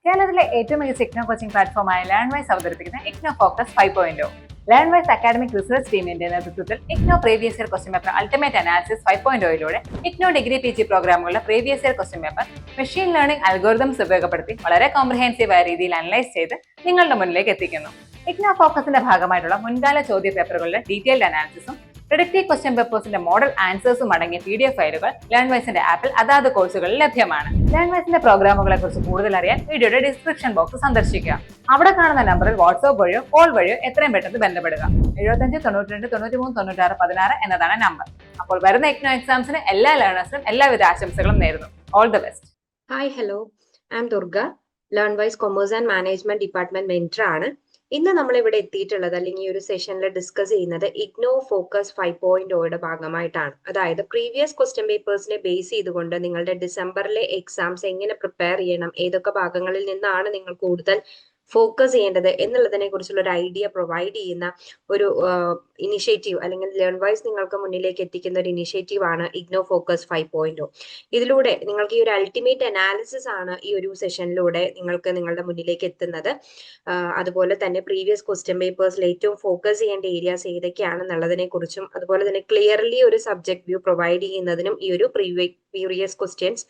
കേരളത്തിലെ ഏറ്റവും മികച്ച ഇഗ്നോ കോച്ചിംഗ് പ്ലാറ്റ്ഫോമായ ലേൺവൈസ് അവതരിപ്പിക്കുന്ന IGNOU focus 5.0. Learnwise academic research ടീമിന്റെ നേതൃത്വത്തിൽ IGNOU previous year question paper ultimate analysis 5.0യിലൂടെ ഇഗ്നോ ഡിഗ്രി PG പ്രോഗ്രാമുകളുടെ previous year question paper machine learning algorithms ഉപയോഗപ്പെടുത്തി വളരെ കോംപ്രിഹെൻസീവായ രീതിയിൽ അനലൈസ് ചെയ്ത് നിങ്ങളുടെ മുന്നിലേക്ക് എത്തിക്കുന്നു. ഇഗ്നോ ഫോക്കസിന്റെ ഭാഗമായിട്ടുള്ള മുൻകാല ചോദ്യ പേപ്പറുകളുടെ ഡീറ്റെയിൽഡ് അനാലിസിസും പ്രിഡിക്റ്റീവ് ക്വസ്റ്റ്യൻ പേപ്പേഴ്സിന്റെ മോഡൽ ആൻസേഴ്സും അടങ്ങിയ PDF ഫയലുകൾ ലേൺവൈസിന്റെ ആപ്പിൽ അതാത് കോഴ്സുകളിൽ ലഭ്യമാണ്. ലേൺവൈസിന്റെ പ്രോഗ്രാമുകളെ കുറിച്ച് കൂടുതൽ അറിയാൻ വീഡിയോയുടെ ഡിസ്ക്രിപ്ഷൻ ബോക്സ് സന്ദർശിക്കുക. അവിടെ കാണുന്ന നമ്പറിൽ വാട്സ്ആപ്പ് വഴിയോ കോൾ വഴിയോ എത്രയും പെട്ടെന്ന് ബന്ധപ്പെടുക. 75 92 93 96 16 എന്നതാണ് നമ്പർ. അപ്പോൾ വരുന്ന ഇഗ്നോ എക്സാംസിന് എല്ലാ ലേണേഴ്സിനും എല്ലാവിധ ആശംസകളും നേരുന്നു. All the best. Hi hello, I M Durga, Learnwise commerce and management department mentor ആണ്. ഇന്ന് നമ്മൾ ഇവിടെ എത്തിയിട്ടുള്ളത് അല്ലെങ്കിൽ ഈ ഒരു സെഷനിൽ ഡിസ്കസ് ചെയ്യുന്നത് ഇഗ്നോ ഫോക്കസ് 5.0യുടെ ഭാഗമായിട്ടാണ്. അതായത് പ്രീവിയസ് ക്വസ്റ്റ്യൻ പേപ്പേഴ്സിനെ ബേസ് ചെയ്തുകൊണ്ട് നിങ്ങളുടെ ഡിസംബറിലെ എക്സാംസ് എങ്ങനെ പ്രിപ്പയർ ചെയ്യണം, ഏതൊക്കെ ഭാഗങ്ങളിൽ നിന്നാണ് നിങ്ങൾ കൂടുതൽ ഫോക്കസ് ചെയ്യേണ്ടത് എന്നുള്ളതിനെ കുറിച്ചുള്ള ഒരു ഐഡിയ പ്രൊവൈഡ് ചെയ്യുന്ന ഒരു ഇനിഷ്യേറ്റീവ് അല്ലെങ്കിൽ ലേൺവൈസ് നിങ്ങൾക്ക് മുന്നിലേക്ക് എത്തിക്കുന്ന ഒരു ഇനിഷ്യേറ്റീവ് ആണ് ഇഗ്നോ ഫോക്കസ് 5.0. ഇതിലൂടെ നിങ്ങൾക്ക് ഈ ഒരു അൾട്ടിമേറ്റ് അനാലിസിസ് ആണ് ഈ ഒരു സെഷനിലൂടെ നിങ്ങൾക്ക് നിങ്ങളുടെ മുന്നിലേക്ക് എത്തുന്നത്. അതുപോലെ തന്നെ പ്രീവിയസ് ക്വസ്റ്റ്യൻ പേപ്പേഴ്സിൽ ഏറ്റവും ഫോക്കസ് ചെയ്യേണ്ട ഏരിയാസ് ഏതൊക്കെയാണെന്നുള്ളതിനെ കുറിച്ചും അതുപോലെ തന്നെ ക്ലിയർലി ഒരു സബ്ജക്ട് വ്യൂ പ്രൊവൈഡ് ചെയ്യുന്നതിനും ഈ ഒരു previous questions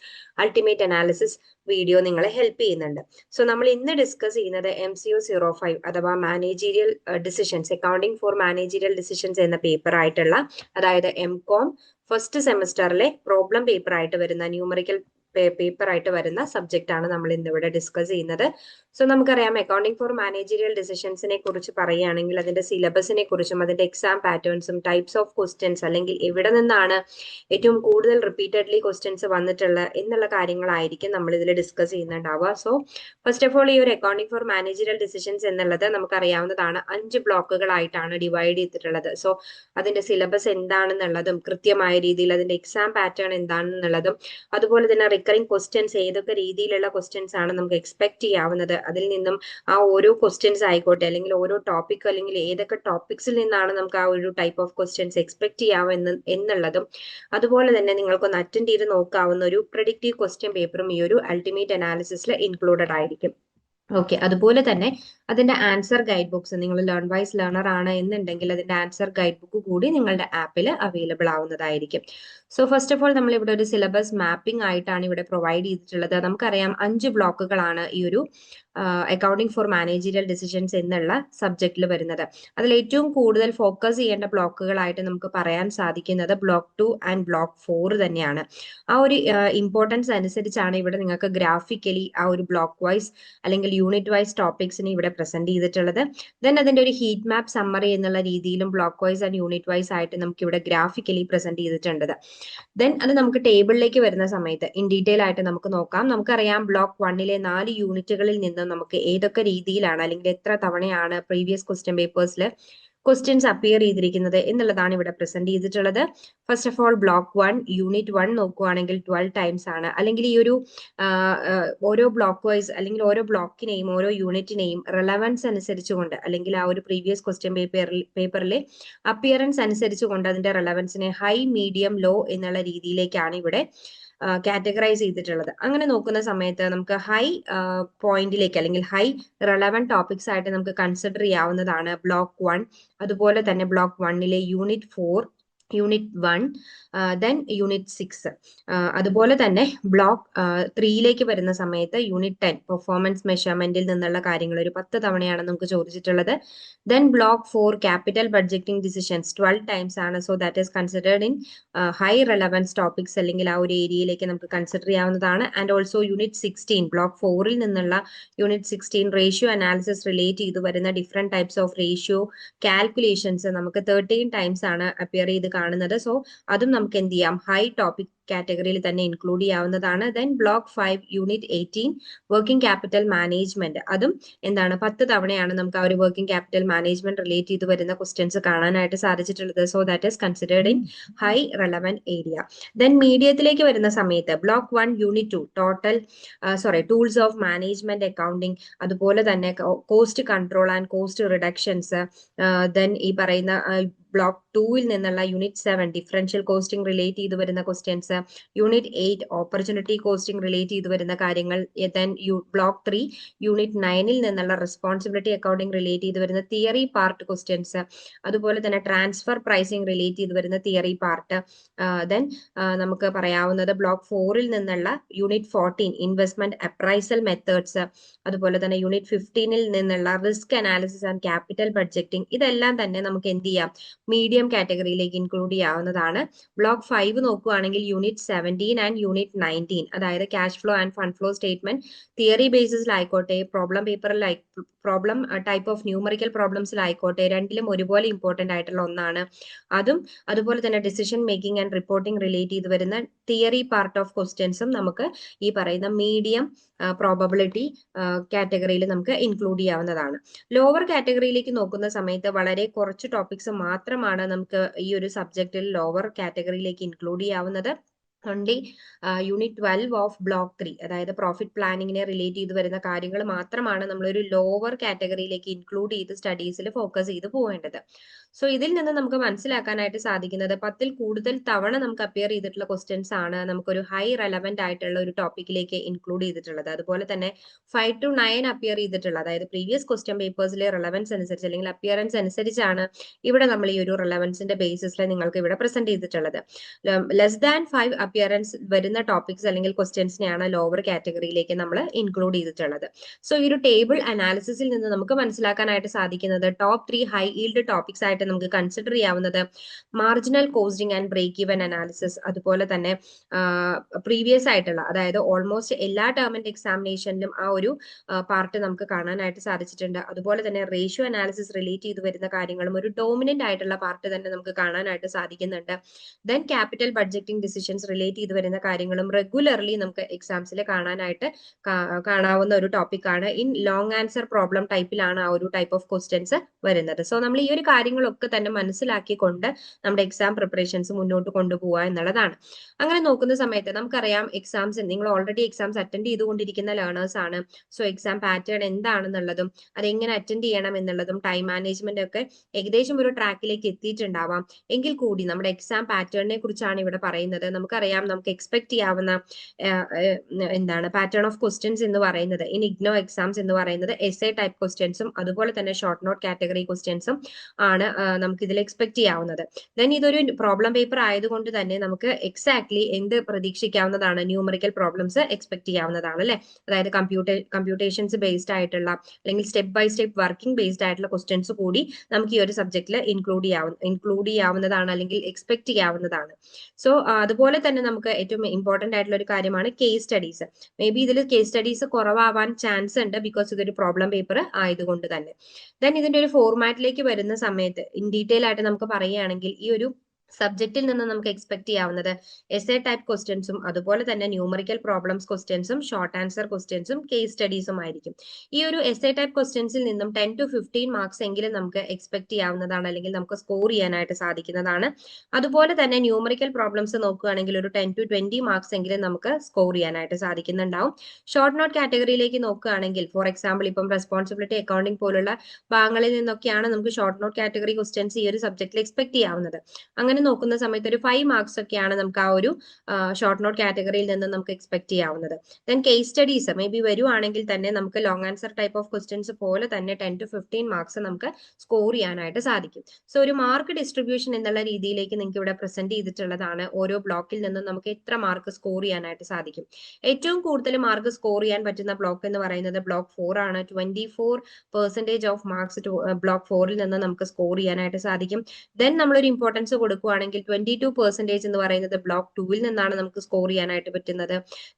ultimate analysis video നിങ്ങളെ ഹെൽപ്പ് ചെയ്യുന്നുണ്ട്. സോ നമ്മൾ ഇന്ന് ഡിസ്കസ് ചെയ്യുന്നത് MCO 05 അഥവാ managerial decisions, accounting for managerial decisions എന്ന പേപ്പർ ആയിട്ടുള്ള, അതായത് MCOM ഫസ്റ്റ് സെമസ്റ്ററിലെ പ്രോബ്ലം പേപ്പർ ആയിട്ട് വരുന്ന ന്യൂമറിക്കൽ പേപ്പർ ആയിട്ട് വരുന്ന സബ്ജക്റ്റ് ആണ് നമ്മൾ ഇന്നിവിടെ ഡിസ്കസ് ചെയ്യുന്നത്. സോ നമുക്കറിയാം അക്കൗണ്ടിംഗ് ഫോർ മാനേജീരിയൽ ഡിസിഷൻസിനെ കുറിച്ച് പറയുകയാണെങ്കിൽ അതിന്റെ സിലബസിനെ കുറിച്ചും അതിന്റെ എക്സാം പാറ്റേൺസും ടൈപ്സ് ഓഫ് ക്വസ്റ്റ്യൻസ് അല്ലെങ്കിൽ എവിടെ നിന്നാണ് ഏറ്റവും കൂടുതൽ റിപ്പീറ്റഡ്ലി ക്വസ്റ്റ്യൻസ് വന്നിട്ടുള്ള എന്നുള്ള കാര്യങ്ങളായിരിക്കും നമ്മൾ ഇതിൽ ഡിസ്കസ് ചെയ്യുന്നുണ്ടാവുക. സോ ഫസ്റ്റ് ഓഫ് ഓൾ ഈ ഒരു അക്കൗണ്ടിംഗ് ഫോർ മാനേജീരിയൽ ഡിസിഷൻസ് എന്നുള്ളത് നമുക്കറിയാവുന്നതാണ് 5 ബ്ലോക്കുകളായിട്ടാണ് ഡിവൈഡ് ചെയ്തിട്ടുള്ളത്. സോ അതിന്റെ സിലബസ് എന്താണെന്നുള്ളതും കൃത്യമായ രീതിയിൽ അതിന്റെ എക്സാം പാറ്റേൺ എന്താണെന്നുള്ളതും അതുപോലെ തന്നെ റിക്കറിംഗ് ക്വസ്റ്റ്യൻസ് ഏതൊക്കെ രീതിയിലുള്ള ക്വസ്റ്റ്യൻസ് ആണ് നമുക്ക് എക്സ്പെക്ട് ചെയ്യാവുന്നത്, അതിൽ നിന്നും ആ ഓരോ ക്വസ്റ്റ്യൻസ് ആയിക്കോട്ടെ അല്ലെങ്കിൽ ഓരോ ടോപ്പിക് അല്ലെങ്കിൽ ഏതൊക്കെ ടോപ്പിക്സിൽ നിന്നാണ് നമുക്ക് ആ ഒരു ടൈപ്പ് ഓഫ് ക്വസ്റ്റ്യൻസ് എക്സ്പെക്ട് ചെയ്യാവുന്ന എന്നുള്ളതും അതുപോലെ തന്നെ നിങ്ങൾക്കൊന്ന് അറ്റൻഡ് ചെയ്ത് നോക്കാവുന്ന ഒരു പ്രെഡിക്റ്റീവ് ക്വസ്റ്റ്യൻ പേപ്പറും ഈ ഒരു അൾട്ടിമേറ്റ് അനാലിസിസിൽ ഇൻക്ലൂഡഡ് ആയിരിക്കും. ഓക്കെ, അതുപോലെ തന്നെ അതിന്റെ ആൻസർ ഗൈഡ് ബുക്സ്, നിങ്ങൾ ലേൺവൈസ് ലേണർ ആണ് എന്നുണ്ടെങ്കിൽ അതിന്റെ ആൻസർ ഗൈഡ് ബുക്ക് കൂടി നിങ്ങളുടെ ആപ്പിൽ അവൈലബിൾ ആവുന്നതായിരിക്കും. സോ ഫസ്റ്റ് ഓഫ് ഓൾ നമ്മൾ ഇവിടെ ഒരു സിലബസ് മാപ്പിംഗ് ആയിട്ടാണ് ഇവിടെ പ്രൊവൈഡ് ചെയ്തിട്ടുള്ളത്. നമുക്കറിയാം 5 ബ്ലോക്കുകളാണ് ഈ ഒരു അക്കൗണ്ടിംഗ് ഫോർ മാനേജീരിയൽ ഡിസിഷൻസ് എന്നുള്ള സബ്ജക്റ്റിൽ വരുന്നത്. അതിൽ ഏറ്റവും കൂടുതൽ ഫോക്കസ് ചെയ്യേണ്ട ബ്ലോക്കുകളായിട്ട് നമുക്ക് പറയാൻ സാധിക്കുന്നത് ബ്ലോക്ക് 2 ആൻഡ് ബ്ലോക്ക് 4 തന്നെയാണ്. ആ ഒരു ഇമ്പോർട്ടൻസ് അനുസരിച്ചാണ് ഇവിടെ നിങ്ങൾക്ക് ഗ്രാഫിക്കലി ആ ഒരു ബ്ലോക്ക് വൈസ് അല്ലെങ്കിൽ യൂണിറ്റ് വൈസ് ടോപ്പിക്സിനെ ഇവിടെ പ്രസന്റ് ചെയ്തിട്ടുള്ളത്. ദെൻ അതിന്റെ ഒരു ഹീറ്റ് മാപ്പ് സമ്മറി എന്നുള്ള രീതിയിലും block wise and unit wise ആയിട്ട് നമുക്ക് ഇവിടെ ഗ്രാഫിക്കലി പ്രസന്റ് ചെയ്തിട്ടുണ്ട്. ദെൻ അത് നമുക്ക് ടേബിളിലേക്ക് വരുന്ന സമയത്ത് ഇൻ ഡീറ്റെയിൽ ആയിട്ട് നമുക്ക് നോക്കാം. നമുക്കറിയാം ബ്ലോക്ക് 1ലെ 4 യൂണിറ്റുകളിൽ നിന്നും നമുക്ക് ഏതൊക്കെ രീതിയിലാണ് അല്ലെങ്കിൽ എത്ര തവണയാണ് പ്രീവിയസ് ക്വസ്റ്റ്യൻ പേപ്പേഴ്സിൽ ക്വസ്റ്റ്യൻസ് അപ്പിയർ ചെയ്തിരിക്കുന്നത് എന്നുള്ളതാണ് ഇവിടെ പ്രസന്റ് ചെയ്തിട്ടുള്ളത്. First of all block 1 unit 1 നോക്കുകയാണെങ്കിൽ 12 ടൈംസ് ആണ്. അല്ലെങ്കിൽ ഈ ഒരു ഓരോ ബ്ലോക്ക് വൈസ് അല്ലെങ്കിൽ ഓരോ ബ്ലോക്കിനെയും ഓരോ യൂണിറ്റിനെയും റെലവൻസ് അനുസരിച്ചുകൊണ്ട് അല്ലെങ്കിൽ ആ ഒരു പ്രീവിയസ് ക്വസ്റ്റ്യൻ പേപ്പറിലെ അപ്പിയറൻസ് അനുസരിച്ചുകൊണ്ട് അതിന്റെ റെലവൻസിനെ ഹൈ, മീഡിയം, ലോ എന്നുള്ള രീതിയിലേക്കാണ് ഇവിടെ കാറ്റഗറൈസ് ചെയ്തിട്ടുള്ളത്. അങ്ങനെ നോക്കുന്ന സമയത്ത് നമുക്ക് ഹൈ പോയിന്റിലേക്ക് അല്ലെങ്കിൽ ഹൈ റെലവൻറ്റ് ടോപ്പിക്സ് ആയിട്ട് നമുക്ക് കൺസിഡർ ചെയ്യാവുന്നതാണ് ബ്ലോക്ക് 1, അതുപോലെ തന്നെ ബ്ലോക്ക് 1ലെ യൂണിറ്റ് 4, യൂണിറ്റ് 1, ദെൻ യൂണിറ്റ് 6. അതുപോലെ തന്നെ ബ്ലോക്ക് 3ലേക്ക് വരുന്ന സമയത്ത് യൂണിറ്റ് 10 പെർഫോമൻസ് മെഷർമെന്റിൽ നിന്നുള്ള കാര്യങ്ങൾ ഒരു 10 തവണയാണ് നമുക്ക് ചോദിച്ചിട്ടുള്ളത്. Then block 4 capital budgeting decisions 12 times ആണ്. So that is considered in high relevance topics അല്ലെങ്കിൽ ആ ഒരു ഏരിയയിലേക്ക് നമുക്ക് കൺസിഡർ ചെയ്യാവുന്നതാണ്. ആൻഡ് ഓൾസോ യൂണിറ്റ് 16 ബ്ലോക്ക് 4ൽ നിന്നുള്ള യൂണിറ്റ് 16 റേഷ്യോ അനാലിസിസ് റിലേറ്റ് ചെയ്ത് വരുന്ന different types of ratio calculations നമുക്ക് 13 ടൈംസ് ആണ് അപ്പിയർ ചെയ്ത് കാണുന്നത്. സോ അതും നമുക്ക് എന്ത് ചെയ്യാം, ഹൈ ടോപ്പിക് കാറ്റഗറിയിൽ തന്നെ ഇൻക്ലൂഡ് ചെയ്യാവുന്നതാണ്. Then block 5 unit 18 working capital management, അതും എന്താണ് 10 തവണയാണ് നമുക്ക് ആ ഒരു വർക്കിംഗ് ക്യാപിറ്റൽ മാനേജ്മെന്റ് റിലേറ്റ് ചെയ്ത് വരുന്ന ക്വസ്റ്റ്യൻസ് കാണാനായിട്ട് സാധിച്ചിട്ടുള്ളത്. So that is considered in high relevant area. Then മീഡിയത്തിലേക്ക് വരുന്ന സമയത്ത് block 1 unit 2 tools of management accounting, അതുപോലെ തന്നെ cost control and cost reductions, then ഈ പറയുന്ന ബ്ലോക്ക് 2ൽ നിന്നുള്ള യൂണിറ്റ് 7 ഡിഫറൻഷ്യൽ കോസ്റ്റിംഗ് റിലേറ്റ് ചെയ്ത് വരുന്ന questions, unit 8 opportunity costing relate ചെയ്ത് വരുന്ന കാര്യങ്ങൾ, ദെൻ ബ്ലോക്ക് 3 യൂണിറ്റ് 9ൽ നിന്നുള്ള റെസ്പോൺസിബിലിറ്റി അക്കൗണ്ടിംഗ് റിലേറ്റ് ചെയ്ത് വരുന്ന തിയറി പാർട്ട് ക്വസ്റ്റ്യൻസ്, അതുപോലെ തന്നെ ട്രാൻസ്ഫർ പ്രൈസിംഗ് റിലേറ്റ് ചെയ്ത് വരുന്ന തിയറി പാർട്ട്, ദെൻ നമുക്ക് പറയാവുന്നത് ബ്ലോക്ക് 4ൽ നിന്നുള്ള യൂണിറ്റ് 14 ഇൻവെസ്റ്റ്മെന്റ് അപ്രൈസൽ മെത്തേഡ്സ്, അതുപോലെ തന്നെ യൂണിറ്റ് 15ൽ നിന്നുള്ള risk analysis and capital budgeting, ഇതെല്ലാം തന്നെ നമുക്ക് എന്ത് ചെയ്യാം, മീഡിയം കാറ്റഗറിയിലേക്ക് ഇൻക്ലൂഡ് ചെയ്യാവുന്നതാണ്. ബ്ലോക്ക് 5 നോക്കുകയാണെങ്കിൽ യൂണിറ്റ് 17 ആൻഡ് യൂണിറ്റ് 19, അതായത് cash flow and fund flow statement theory ബേസിസിലായിക്കോട്ടെ, problem problem type of numerical പ്രോബ്ലംസിലായിക്കോട്ടെ, രണ്ടിലും ഒരുപോലെ ഇമ്പോർട്ടന്റ് ആയിട്ടുള്ള ഒന്നാണ്. അതുപോലെ തന്നെ decision making and reporting relate ചെയ്ത് വരുന്ന തിയറി പാർട്ട് ഓഫ് ക്വസ്റ്റ്യൻസും നമുക്ക് ഈ പറയുന്ന മീഡിയം പ്രോബബിലിറ്റി കാറ്റഗറിയിൽ നമുക്ക് ഇൻക്ലൂഡ് ചെയ്യാവുന്നതാണ്. ലോവർ കാറ്റഗറിയിലേക്ക് നോക്കുന്ന സമയത്ത് വളരെ കുറച്ച് ടോപ്പിക്സ് മാത്രമാണ് നമുക്ക് ഈ ഒരു സബ്ജക്റ്റിൽ ലോവർ കാറ്റഗറിയിലേക്ക് ഇൻക്ലൂഡ് ചെയ്യാവുന്നത്. ഓൺലി യൂണിറ്റ് 12 ഓഫ് ബ്ലോക്ക് 3, അതായത് പ്രോഫിറ്റ് പ്ലാനിങ്ങിനെ റിലേറ്റ് ചെയ്ത് വരുന്ന കാര്യങ്ങൾ മാത്രമാണ് നമ്മളൊരു ലോവർ കാറ്റഗറിയിലേക്ക് ഇൻക്ലൂഡ് ചെയ്ത് സ്റ്റഡീസിൽ ഫോക്കസ് ചെയ്ത് പോകേണ്ടത്. സോ ഇതിൽ നിന്ന് നമുക്ക് മനസ്സിലാക്കാനായിട്ട് സാധിക്കുന്നത് 10ൽ കൂടുതൽ തവണ നമുക്ക് അപ്പിയർ ചെയ്തിട്ടുള്ള ക്വസ്റ്റ്യൻസ് ആണ് നമുക്കൊരു ഹൈ റെലവെന്റ് ആയിട്ടുള്ള ഒരു ടോപ്പിക്കിലേക്ക് ഇൻക്ലൂഡ് ചെയ്തിട്ടുള്ളത്. അതുപോലെ തന്നെ 5 to 9 അപ്പിയർ ചെയ്തിട്ടുള്ള, അതായത് പ്രീവിയസ് ക്വസ്റ്റ്യൻ പേപ്പേഴ്സിലെ റെലവൻസ് അനുസരിച്ച് അല്ലെങ്കിൽ അപ്പിയറൻസ് അനുസരിച്ചാണ് ഇവിടെ നമ്മൾ ഈ ഒരു റെലവൻസിന്റെ ബേസിസിൽ നിങ്ങൾക്ക് ഇവിടെ പ്രസന്റ് ചെയ്തിട്ടുള്ളത്. ലെസ് ദാൻ 5 അപ്പിയറൻസ് വരുന്ന ടോപ്പിക്സ് അല്ലെങ്കിൽ ക്വസ്റ്റ്യൻസിനെയാണ് ലോവർ കാറ്റഗറിയിലേക്ക് നമ്മൾ ഇൻക്ലൂഡ് ചെയ്തിട്ടുള്ളത്. സോ ഈ ഒരു ടേബിൾ അനാലിസിസിൽ നിന്ന് നമുക്ക് മനസ്സിലാക്കാനായിട്ട് സാധിക്കുന്നത് ടോപ്പ് 3 ഹൈ ഈൽഡ് ടോപ്പിക്സ് ആയിട്ട് നമുക്ക് കൺസിഡർ ചെയ്യാവുന്നത് marginal costing and break even analysis, അതുപോലെ തന്നെ പ്രീവിയസ് ആയിട്ടുള്ള, അതായത് ഓൾമോസ്റ്റ് എല്ലാ ടേം ആൻഡ് എക്സാമിനേഷനിലും ആ ഒരു പാർട്ട് നമുക്ക് കാണാനായിട്ട് സാധിച്ചിട്ടുണ്ട്. അതുപോലെ തന്നെ റേഷ്യോ അനാലിസിസ് റിലേറ്റ് ചെയ്ത് വരുന്ന കാര്യങ്ങളും ഒരു ഡോമിനന്റ് ആയിട്ടുള്ള പാർട്ട് തന്നെ നമുക്ക് കാണാനായിട്ട് സാധിക്കുന്നുണ്ട്. Then capital budgeting decisions relate ചെയ്ത് വരുന്ന കാര്യങ്ങളും റെഗുലർലി നമുക്ക് എക്സാംസിൽ കാണാവുന്ന ഒരു ടോപ്പിക്കാണ്. ഇൻ ലോങ് ആൻസർ പ്രോബ്ലം ടൈപ്പിലാണ് ആ ഒരു ടൈപ്പ് ഓഫ് ക്വസ്റ്റ്യൻസ് വരുന്നത്. സോ നമ്മൾ ഈ ഒരു കാര്യങ്ങളൊക്കെ തന്നെ മനസ്സിലാക്കിക്കൊണ്ട് നമ്മുടെ എക്സാം പ്രിപ്പറേഷൻസ് മുന്നോട്ട് കൊണ്ടുപോകുക എന്നുള്ളതാണ്. അങ്ങനെ നോക്കുന്ന സമയത്ത് നമുക്കറിയാം എക്സാംസ്, നിങ്ങൾ ഓൾറെഡി എക്സാംസ് അറ്റൻഡ് ചെയ്തുകൊണ്ടിരിക്കുന്ന ലേണേഴ്സ് ആണ്. സോ എക്സാം പാറ്റേൺ എന്താണെന്നുള്ളതും അതെങ്ങനെ അറ്റൻഡ് ചെയ്യണം എന്നുള്ളതും ടൈം മാനേജ്മെന്റ് ഒക്കെ ഏകദേശം ഒരു ട്രാക്കിലേക്ക് എത്തിയിട്ടുണ്ടാവാം. എങ്കിൽ കൂടി നമ്മുടെ എക്സാം പാറ്റേണിനെ കുറിച്ചാണ് ഇവിടെ പറയുന്നത്. നമുക്കറിയാം നമുക്ക് എക്സ്പെക്ട് ചെയ്യാവുന്ന പാറ്റേൺ ഓഫ് ക്വസ്റ്റ്യൻസ് എന്ന് പറയുന്നത് ഇൻ ഇഗ്നോ എക്സാംസ് എന്ന് പറയുന്നത് എസ്എ ടൈപ്പ് ക്വസ്റ്റ്യൻസും അതുപോലെ തന്നെ ഷോർട്ട് നോട്ട് കാറ്റഗറി ക്വസ്റ്റ്യൻസും ആണ് നമുക്ക് ഇതിൽ എക്സ്പെക്ട് ചെയ്യാവുന്നത്. ദെൻ ഇതൊരു പ്രോബ്ലം പേപ്പർ ആയതുകൊണ്ട് തന്നെ നമുക്ക് എക്സാക്ട്ലി എന്ത് പ്രതീക്ഷിക്കാവുന്നതാണ്, ന്യൂമറിക്കൽ പ്രോബ്ലംസ് എക്സ്പെക്ട് ചെയ്യാവുന്നതാണ് അല്ലെ. അതായത് കമ്പ്യൂട്ടേഷൻസ് ബേസ്ഡ് ആയിട്ടുള്ള അല്ലെങ്കിൽ step by step working based ആയിട്ടുള്ള ക്വസ്റ്റ്യൻസ് കൂടി നമുക്ക് ഈ ഒരു സബ്ജക്റ്റിൽ ഇൻക്ലൂഡ് ചെയ്യാവുന്നതാണ് അല്ലെങ്കിൽ എക്സ്പെക്ട് ചെയ്യാവുന്നതാണ്. സോ അതുപോലെ തന്നെ നമുക്ക് ഏറ്റവും ഇമ്പോർട്ടന്റ് ആയിട്ടുള്ള ഒരു കാര്യമാണ് കേസ് സ്റ്റഡീസ്. മേ ബി ഇതിൽ കേസ് സ്റ്റഡീസ് കുറവാവാൻ ചാൻസ് ഉണ്ട്, ബിക്കോസ് ഇതൊരു പ്രോബ്ലം പേപ്പർ ആയതുകൊണ്ട് തന്നെ. ദെൻ ഇതിന്റെ ഒരു ഫോർമാറ്റിലേക്ക് വരുന്ന സമയത്ത് ഇൻ ഡീറ്റെയിൽ ആയിട്ട് നമുക്ക് പറയുകയാണെങ്കിൽ ഈ ഒരു സബ്ജക്റ്റിൽ നിന്ന് നമുക്ക് എക്സ്പെക്ട് ചെയ്യാവുന്നത് എസ്എ ടൈപ്പ് ക്വസ്റ്റ്യൻസും അതുപോലെ തന്നെ ന്യൂമറിക്കൽ പ്രോബ്ലംസ് ക്വസ്റ്റ്യൻസും ഷോർട്ട് ആൻസർ ക്വസ്റ്റ്യൻസും കേസ് സ്റ്റഡീസും ആയിരിക്കും. ഈ ഒരു എസ്എ ടൈപ്പ് ക്വസ്റ്റ്യൻസിൽ നിന്നും 10 to 15 മാർക്സ് എങ്കിലും നമുക്ക് എക്സ്പെക്ട് ചെയ്യാവുന്നതാണ് അല്ലെങ്കിൽ നമുക്ക് സ്കോർ ചെയ്യാനായിട്ട് സാധിക്കുന്നതാണ്. അതുപോലെ തന്നെ ന്യൂമറിക്കൽ പ്രോബ്ലംസ് നോക്കുകയാണെങ്കിൽ ഒരു 10 to 20 മാർക്സ് എങ്കിലും നമുക്ക് സ്കോർ ചെയ്യാനായിട്ട് സാധിക്കുന്നുണ്ടാവും. ഷോർട്ട് നോട്ട് കാറ്റഗറിയിലേക്ക് നോക്കുകയാണെങ്കിൽ ഫോർ എക്സാമ്പിൾ ഇപ്പം റെസ്പോൺസിബിലിറ്റി അക്കൗണ്ടിംഗ് പോലുള്ള ഭാഗങ്ങളിൽ നിന്നൊക്കെയാണ് നമുക്ക് ഷോർട്ട് നോട്ട് കാറ്റഗറി ക്വസ്റ്റ്യൻസ് ഈ ഒരു സബ്ജക്റ്റിൽ എക്സ്പെക്ട് ചെയ്യാവുന്നത്. അങ്ങനെ നോക്കുന്ന സമയത്ത് ഒരു 5 മാർക്സ് ഒക്കെയാണ് നമുക്ക് ആ ഒരു ഷോർട്ട് നോട്ട് കാറ്റഗറിയിൽ നിന്ന് നമുക്ക് എക്സ്പെക്ട് ചെയ്യാവുന്നത്. Then case studies may be വരുവാണെങ്കിൽ തന്നെ നമുക്ക് long answer type of questions പോലെ തന്നെ 10 to 15 മാർക്സ് നമുക്ക് സ്കോർ ചെയ്യാനായിട്ട് സാധിക്കും. സോ ഒരു മാർക്ക് ഡിസ്ട്രിബ്യൂഷൻ എന്നുള്ള രീതിയിലേക്ക് നിങ്ങൾക്ക് ഇവിടെ പ്രസന്റ് ചെയ്തിട്ടുള്ളതാണ്. ഓരോ ബ്ലോക്കിൽ നിന്നും നമുക്ക് എത്ര മാർക്ക് സ്കോർ ചെയ്യാനായിട്ട് സാധിക്കും. ഏറ്റവും കൂടുതൽ മാർക്ക് സ്കോർ ചെയ്യാൻ പറ്റുന്ന ബ്ലോക്ക് എന്ന് പറയുന്നത് ബ്ലോക്ക് 4 ആണ്. 24% ഓഫ് മാർക്സ് ബ്ലോക്ക് 4ൽ നിന്ന് നമുക്ക് സ്കോർ ചെയ്യാനായിട്ട് സാധിക്കും. ദെൻ നമ്മളൊരു ഇമ്പോർട്ടൻസ് കൊടുക്കുകയാണെങ്കിൽ 22% എന്ന് പറയുന്നത് ബ്ലോക്ക് 2ൽ നിന്നാണ് നമുക്ക് സ്കോർ ചെയ്യാനായിട്ട് പറ്റുന്നത്.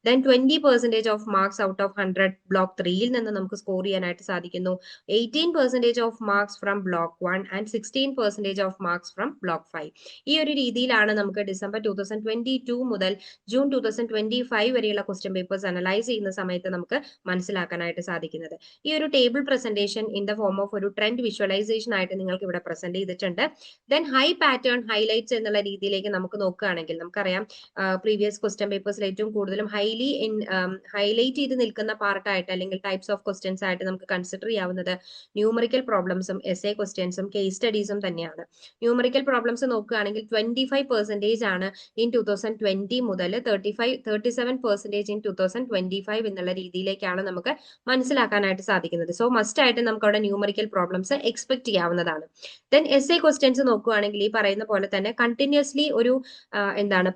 Then 20% of marks out of 100 block 3ൽ നിന്ന് നമുക്ക് സ്കോർ ചെയ്യാനായിട്ട് സാധിക്കുന്നു. 18% of marks from block 1 and 16% of marks from block 5. ഈ ഒരു രീതിയിലാണ് നമുക്ക് ഡിസംബർ 2022 മുതൽ ജൂൺ 2025 വരെയുള്ള ക്വസ്റ്റ്യൻ പേപ്പേഴ്സ് അനലൈസ് ചെയ്യുന്ന സമയത്ത് നമുക്ക് മനസ്സിലാക്കാനായിട്ട് സാധിക്കുന്നത്. ഈ ഒരു table presentation in the form of ഒരു ട്രെൻഡ് വിഷ്വലൈസേഷൻ ആയിട്ട് നിങ്ങൾക്ക് ഇവിടെ പ്രസന്റ് ചെയ്തിട്ടുണ്ട്. Then high pattern highlight highlights എന്നുള്ള രീതിയിലേക്ക് നമുക്ക് നോക്കുകയാണെങ്കിൽ നമുക്കറിയാം പ്രീവിയസ് ക്വസ്റ്റ്യൻ പേപ്പേഴ്സിൽ ഏറ്റവും കൂടുതലും ഹൈലൈറ്റ് ചെയ്ത് നിൽക്കുന്ന പാർട്ടായിട്ട് അല്ലെങ്കിൽ ടൈപ്സ് ഓഫ് ക്വസ്റ്റ്യൻസ് ആയിട്ട് നമുക്ക് കൺസിഡർ ചെയ്യാവുന്നത് ന്യൂമറിക്കൽ പ്രോബ്ലംസും എസ്എ ക്വസ്റ്റ്യൻസും കേസ് സ്റ്റഡീസും തന്നെയാണ്. ന്യൂമറിക്കൽ പ്രോബ്ലംസ് നോക്കുകയാണെങ്കിൽ 25% ആണ് ഇൻ 2020 മുതൽ 37% ഇൻ 2025 എന്നുള്ള രീതിയിലേക്കാണ് നമുക്ക് മനസ്സിലാക്കാനായിട്ട് സാധിക്കുന്നത്. സോ മസ്റ്റ് ആയിട്ട് നമുക്ക് അവിടെ ന്യൂമറിക്കൽ പ്രോബ്ലംസ് എക്സ്പെക്ട് ചെയ്യാവുന്നതാണ്. ദെൻ എസ്എ ക്വസ്റ്റ്യൻസ് നോക്കുകയാണെങ്കിൽ ഈ പറയുന്ന പോലെ തന്നെ കണ്ടിന്യൂസ്ലി ഒരു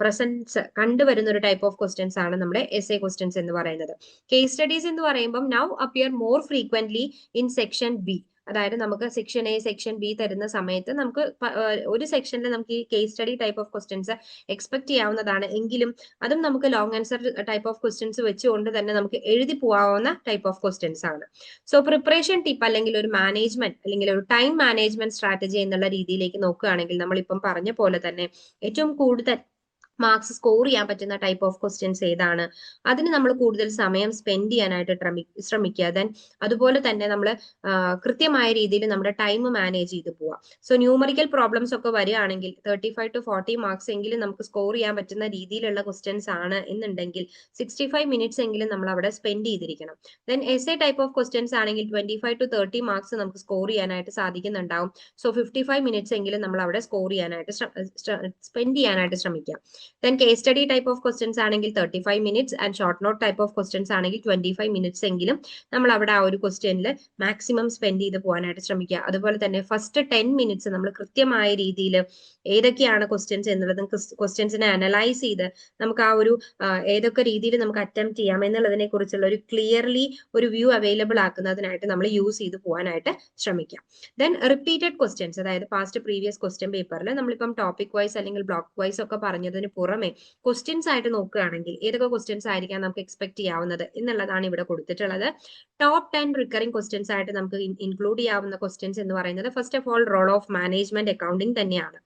പ്രസൻസ് കണ്ടുവരുന്ന ഒരു ടൈപ്പ് ഓഫ് ക്വസ്റ്റ്യൻസ് ആണ് നമ്മുടെ എസ്എ ക്വസ്റ്റ്യൻസ് എന്ന് പറയുന്നത്. കേസ് സ്റ്റഡീസ് എന്ന് പറയുമ്പോൾ now appear more frequently in section B. അതായത് നമുക്ക് സെക്ഷൻ എ സെക്ഷൻ ബി തരുന്ന സമയത്ത് നമുക്ക് ഒരു സെക്ഷനിൽ നമുക്ക് ഈ case study type of questions expect ചെയ്യാവുന്നതാണ്. എങ്കിലും അതും നമുക്ക് long answer type of questions വെച്ചുകൊണ്ട് തന്നെ നമുക്ക് എഴുതി പോകാവുന്ന ടൈപ്പ് ഓഫ് ക്വസ്റ്റ്യൻസ് ആണ്. സോ പ്രിപ്പറേഷൻ ടിപ്പ് അല്ലെങ്കിൽ ഒരു മാനേജ്മെന്റ് അല്ലെങ്കിൽ ഒരു ടൈം മാനേജ്മെന്റ് സ്ട്രാറ്റജി എന്നുള്ള രീതിയിലേക്ക് നോക്കുകയാണെങ്കിൽ നമ്മളിപ്പം പറഞ്ഞ പോലെ തന്നെ ഏറ്റവും കൂടുതൽ മാർക്സ് സ്കോർ ചെയ്യാൻ പറ്റുന്ന ടൈപ്പ് ഓഫ് ക്വസ്റ്റ്യൻസ് ഏതാണ്, അതിന് നമ്മൾ കൂടുതൽ സമയം സ്പെൻഡ് ചെയ്യാനായിട്ട് ശ്രമിക്കുക. ദെൻ അതുപോലെ തന്നെ നമ്മൾ കൃത്യമായ രീതിയിൽ നമ്മുടെ ടൈം മാനേജ് ചെയ്ത് പോവാം. സോ ന്യൂമറിക്കൽ പ്രോബ്ലംസ് ഒക്കെ വരികയാണെങ്കിൽ 35 to 40 മാർക്സ് എങ്കിലും നമുക്ക് സ്കോർ ചെയ്യാൻ പറ്റുന്ന രീതിയിലുള്ള ക്വസ്റ്റ്യൻസ് ആണ് എന്നുണ്ടെങ്കിൽ 65 മിനിറ്റ്സ് എങ്കിലും നമ്മൾ അവിടെ സ്പെൻഡ് ചെയ്തിരിക്കണം. Then SA type of questions ആണെങ്കിൽ 25 to 30 മാർക്സ് നമുക്ക് സ്കോർ ചെയ്യാനായിട്ട് സാധിക്കുന്നുണ്ടാവും. സോ 55 മിനിറ്റ്സ് എങ്കിലും നമ്മൾ അവിടെ സ്കോർ ചെയ്യാനായിട്ട് സ്പെൻഡ് ചെയ്യാനായിട്ട് ശ്രമിക്കാം. Then case study type of questions ആണെങ്കിൽ 35 minutes and short note type of questions ആണെങ്കിൽ 25 minutes എങ്കിലും നമ്മൾ അവിടെ ആ ഒരു ക്വസ്റ്റ്യനിൽ മാക്സിമം സ്പെൻഡ് ചെയ്ത് പോകാനായിട്ട് ശ്രമിക്കുക. അതുപോലെ തന്നെ ഫസ്റ്റ് 10 മിനിറ്റ്സ് നമ്മൾ കൃത്യമായ രീതിയിൽ ഏതൊക്കെയാണ് ക്വസ്റ്റ്യൻസ് എന്നുള്ളതും ക്വസ്റ്റ്യൻസിനെ അനലൈസ് ചെയ്ത് നമുക്ക് ആ ഒരു ഏതൊക്കെ രീതിയിൽ നമുക്ക് അറ്റംപ്റ്റ് ചെയ്യാം എന്നുള്ളതിനെ കുറിച്ചുള്ള ഒരു ക്ലിയർലി ഒരു വ്യൂ അവൈലബിൾ ആക്കുന്നതിനായിട്ട് നമ്മൾ യൂസ് ചെയ്ത് പോകാനായിട്ട് ശ്രമിക്കാം. ദെൻ റിപ്പീറ്റഡ് ക്വസ്റ്റ്യൻസ്, അതായത് പാസ്റ്റ് പ്രീവിയസ് ക്വസ്റ്റ്യൻ പേപ്പറിൽ നമ്മളിപ്പം ടോപ്പിക് വൈസ് അല്ലെങ്കിൽ ബ്ലോക്ക് വൈസ് ഒക്കെ പറഞ്ഞതിന് പുറമെ ക്വസ്റ്റ്യൻസ് ആയിട്ട് നോക്കുകയാണെങ്കിൽ ഏതൊക്കെ ക്വസ്റ്റ്യൻസ് ആയിരിക്കാം നമുക്ക് എക്സ്പെക്ട് ചെയ്യാവുന്നത് എന്നുള്ളതാണ് ഇവിടെ കൊടുത്തിട്ടുള്ളത്. ടോപ്പ് 10 റിക്കറിംഗ് ക്വസ്റ്റ്യൻസ് ആയിട്ട് നമുക്ക് ഇൻക്ലൂഡ് ചെയ്യാവുന്ന ക്വസ്റ്റ്യൻസ് എന്ന് പറയുന്നത് first of all role of management accounting തന്നെയാണ്.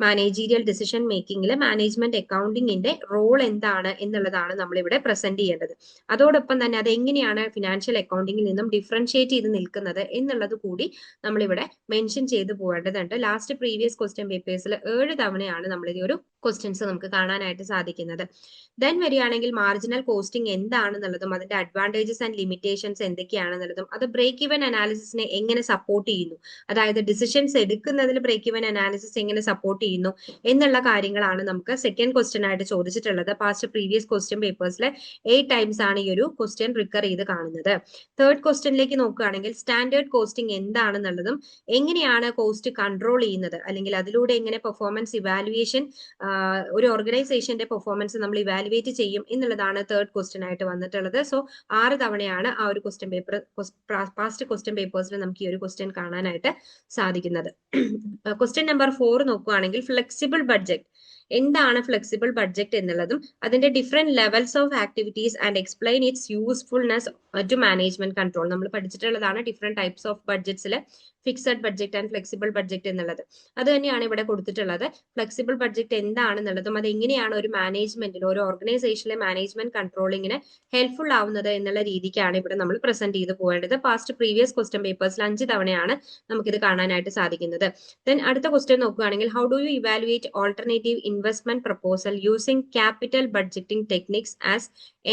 മാനേജീരിയൽ ഡിസിഷൻ മേക്കിംഗിൽ മാനേജ്മെന്റ് അക്കൗണ്ടിങ്ങിന്റെ റോൾ എന്താണ് എന്നുള്ളതാണ് നമ്മൾ ഇവിടെ പ്രസന്റ് ചെയ്യേണ്ടത്. അതോടൊപ്പം തന്നെ അത് എങ്ങനെയാണ് ഫിനാൻഷ്യൽ അക്കൗണ്ടിങ്ങിൽ നിന്നും ഡിഫറൻഷിയേറ്റ് ചെയ്ത് നിൽക്കുന്നത് എന്നുള്ളത് കൂടി നമ്മളിവിടെ മെൻഷൻ ചെയ്ത് പോകേണ്ടതുണ്ട്. ലാസ്റ്റ് പ്രീവിയസ് ക്വസ്റ്റ്യൻ പേപ്പേഴ്സിൽ 7 തവണയാണ് നമ്മൾ ഈ ഒരു ക്വസ്റ്റ്യൻസ് നമുക്ക് കാണാനായിട്ട് സാധിക്കുന്നത്. ദെൻ വരികയാണെങ്കിൽ മാർജിനൽ കോസ്റ്റിംഗ് എന്താണെന്നുള്ളതും അതിന്റെ അഡ്വാൻറ്റേജസ് ആൻഡ് ലിമിറ്റേഷൻസ് എന്തൊക്കെയാണെന്നുള്ളതും അത് ബ്രേക്ക് ഇവൻ അനാലിസിസിനെ എങ്ങനെ സപ്പോർട്ട് ചെയ്യുന്നു, അതായത് ഡിസിഷൻസ് എടുക്കുന്നതിൽ ബ്രേക്ക് ഇവൻ അനാലിസിസ് എങ്ങനെ സപ്പോർട്ട് ചെയ്യുന്നു എന്നുള്ള കാര്യങ്ങളാണ് നമുക്ക് സെക്കൻഡ് ക്വസ്റ്റ്യൻ ആയിട്ട് ചോദിച്ചിട്ടുള്ളത്. പാസ്റ്റ് പ്രീവിയസ് ക്വസ്റ്റ്യൻ പേപ്പേഴ്സിൽ 8 ടൈംസ് ആണ് ഈ ഒരു ക്വസ്റ്റ്യൻ റിക്കർ ചെയ്ത് കാണുന്നത്. തേർഡ് ക്വസ്റ്റ്യനിലേക്ക് നോക്കുകയാണെങ്കിൽ സ്റ്റാൻഡേർഡ് കോസ്റ്റിംഗ് എന്താണെന്നുള്ളതും എങ്ങനെയാണ് കോസ്റ്റ് കൺട്രോൾ ചെയ്യുന്നത് അല്ലെങ്കിൽ അതിലൂടെ എങ്ങനെ പെർഫോമൻസ് ഇവാലുവേഷൻ ഒരു ഓർഗനൈസേഷന്റെ പെർഫോമൻസ് നമ്മൾ ഇവാലുവേറ്റ് ചെയ്യും എന്നുള്ളതാണ് തേർഡ് ക്വസ്റ്റ്യൻ ആയിട്ട് വന്നിട്ടുള്ളത്. സോ 6 തവണയാണ് ആ ഒരു ക്വസ്റ്റ്യൻ പേപ്പർ പാസ്റ്റ് ക്വസ്റ്റ്യൻ പേപ്പേഴ്സിൽ നമുക്ക് ഈ ഒരു ക്വസ്റ്റ്യൻ കാണാനായിട്ട് സാധിക്കുന്നത്. ക്വസ്റ്റ്യൻ നമ്പർ 4 നോക്കുകയാണെങ്കിൽ ഫ്ലെക്സിബിൾ ബഡ്ജറ്റ് എന്താണ് ഫ്ലെക്സിബിൾ ബഡ്ജറ്റ് എന്നുള്ളതും അതിന്റെ different levels of activities and explain its usefulness to management control. നമ്മൾ പഠിച്ചിട്ടുള്ളതാണ് ഡിഫറെന്റ് ടൈപ്സ് ഓഫ് ബഡ്ജറ്റ്സിൽ fixed budget and flexible budget എന്നുള്ളത്. അത് തന്നെയാണ് ഇവിടെ കൊടുത്തിട്ടുള്ളത്. ഫ്ലെക്സിബിൾ ബഡ്ജറ്റ് എന്താണെന്നുള്ളതും അത് എങ്ങനെയാണ് ഒരു മാനേജ്മെന്റിന് ഒരു ഓർഗനൈസേഷനിലെ മാനേജ്മെന്റ് കൺട്രോളിങ്ങിന് ഹെൽപ്ഫുൾ ആവുന്നത് എന്നുള്ള രീതിക്കാണ് ഇവിടെ നമ്മൾ പ്രസന്റ് ചെയ്ത് പോകേണ്ടത്. പാസ്റ്റ് പ്രീവിയസ് ക്വസ്റ്റ്യൻ പേപ്പേഴ്സിൽ 5 തവണയാണ് നമുക്കിത് കാണാനായിട്ട് സാധിക്കുന്നത്. ദെൻ അടുത്ത ക്വസ്റ്റ്യൻ നോക്കുകയാണെങ്കിൽ how do you evaluate alternative investment proposal using capital budgeting techniques as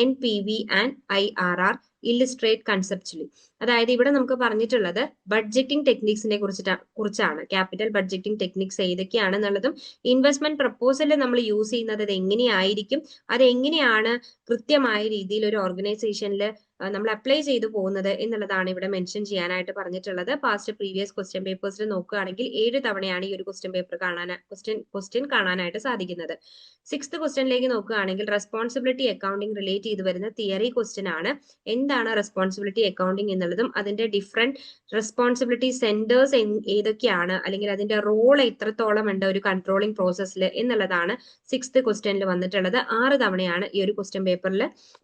NPV and IRR illustrate conceptually. അതായത് ഇവിടെ നമുക്ക് പറഞ്ഞിട്ടുള്ളത് ബഡ്ജറ്റിംഗ് ടെക്നിക്സിനെ കുറിച്ചാണ്. ക്യാപിറ്റൽ ബഡ്ജറ്റിംഗ് ടെക്നിക്സ് ഏതൊക്കെയാണെന്നുള്ളതും ഇൻവെസ്റ്റ്മെന്റ് പ്രപ്പോസലിൽ നമ്മൾ യൂസ് ചെയ്യുന്നത് അത് എങ്ങനെയായിരിക്കും, അത് എങ്ങനെയാണ് കൃത്യമായ രീതിയിൽ ഒരു ഓർഗനൈസേഷനിൽ നമ്മൾ അപ്ലൈ ചെയ്തു പോകുന്നത് എന്നുള്ളതാണ് ഇവിടെ മെൻഷൻ ചെയ്യാനായിട്ട് പറഞ്ഞിട്ടുള്ളത്. പാസ്റ്റ് പ്രീവിയസ് ക്വസ്റ്റ്യൻ പേപ്പേഴ്സിൽ നോക്കുകയാണെങ്കിൽ 7 തവണയാണ് ഈ ഒരു ക്വസ്റ്റ്യൻ കാണാനായിട്ട് സാധിക്കുന്നത്. 6th ക്വസ്റ്റ്യനിലേക്ക് നോക്കുകയാണെങ്കിൽ റെസ്പോൺസിബിലിറ്റി അക്കൗണ്ടിംഗ് റിലേറ്റ് ചെയ്ത് വരുന്ന തിയറി ക്വസ്റ്റ്യൻ ആണ്. എന്താണ് റെസ്പോൺസിബിലിറ്റി അക്കൗണ്ടിംഗ് എന്നുള്ളതും അതിന്റെ ഡിഫറെന്റ് റെസ്പോൺസിബിലിറ്റി സെന്റേഴ്സ് ഏതൊക്കെയാണ് അല്ലെങ്കിൽ അതിന്റെ റോൾ എത്രത്തോളം ഉണ്ട് ഒരു കൺട്രോളിംഗ് പ്രോസസ്സിൽ എന്നുള്ളതാണ് 6th ക്വസ്റ്റ്യനിൽ വന്നിട്ടുള്ളത്. 6 തവണയാണ് ഈ ഒരു ക്വസ്റ്റ്യൻ പേപ്പറിൽ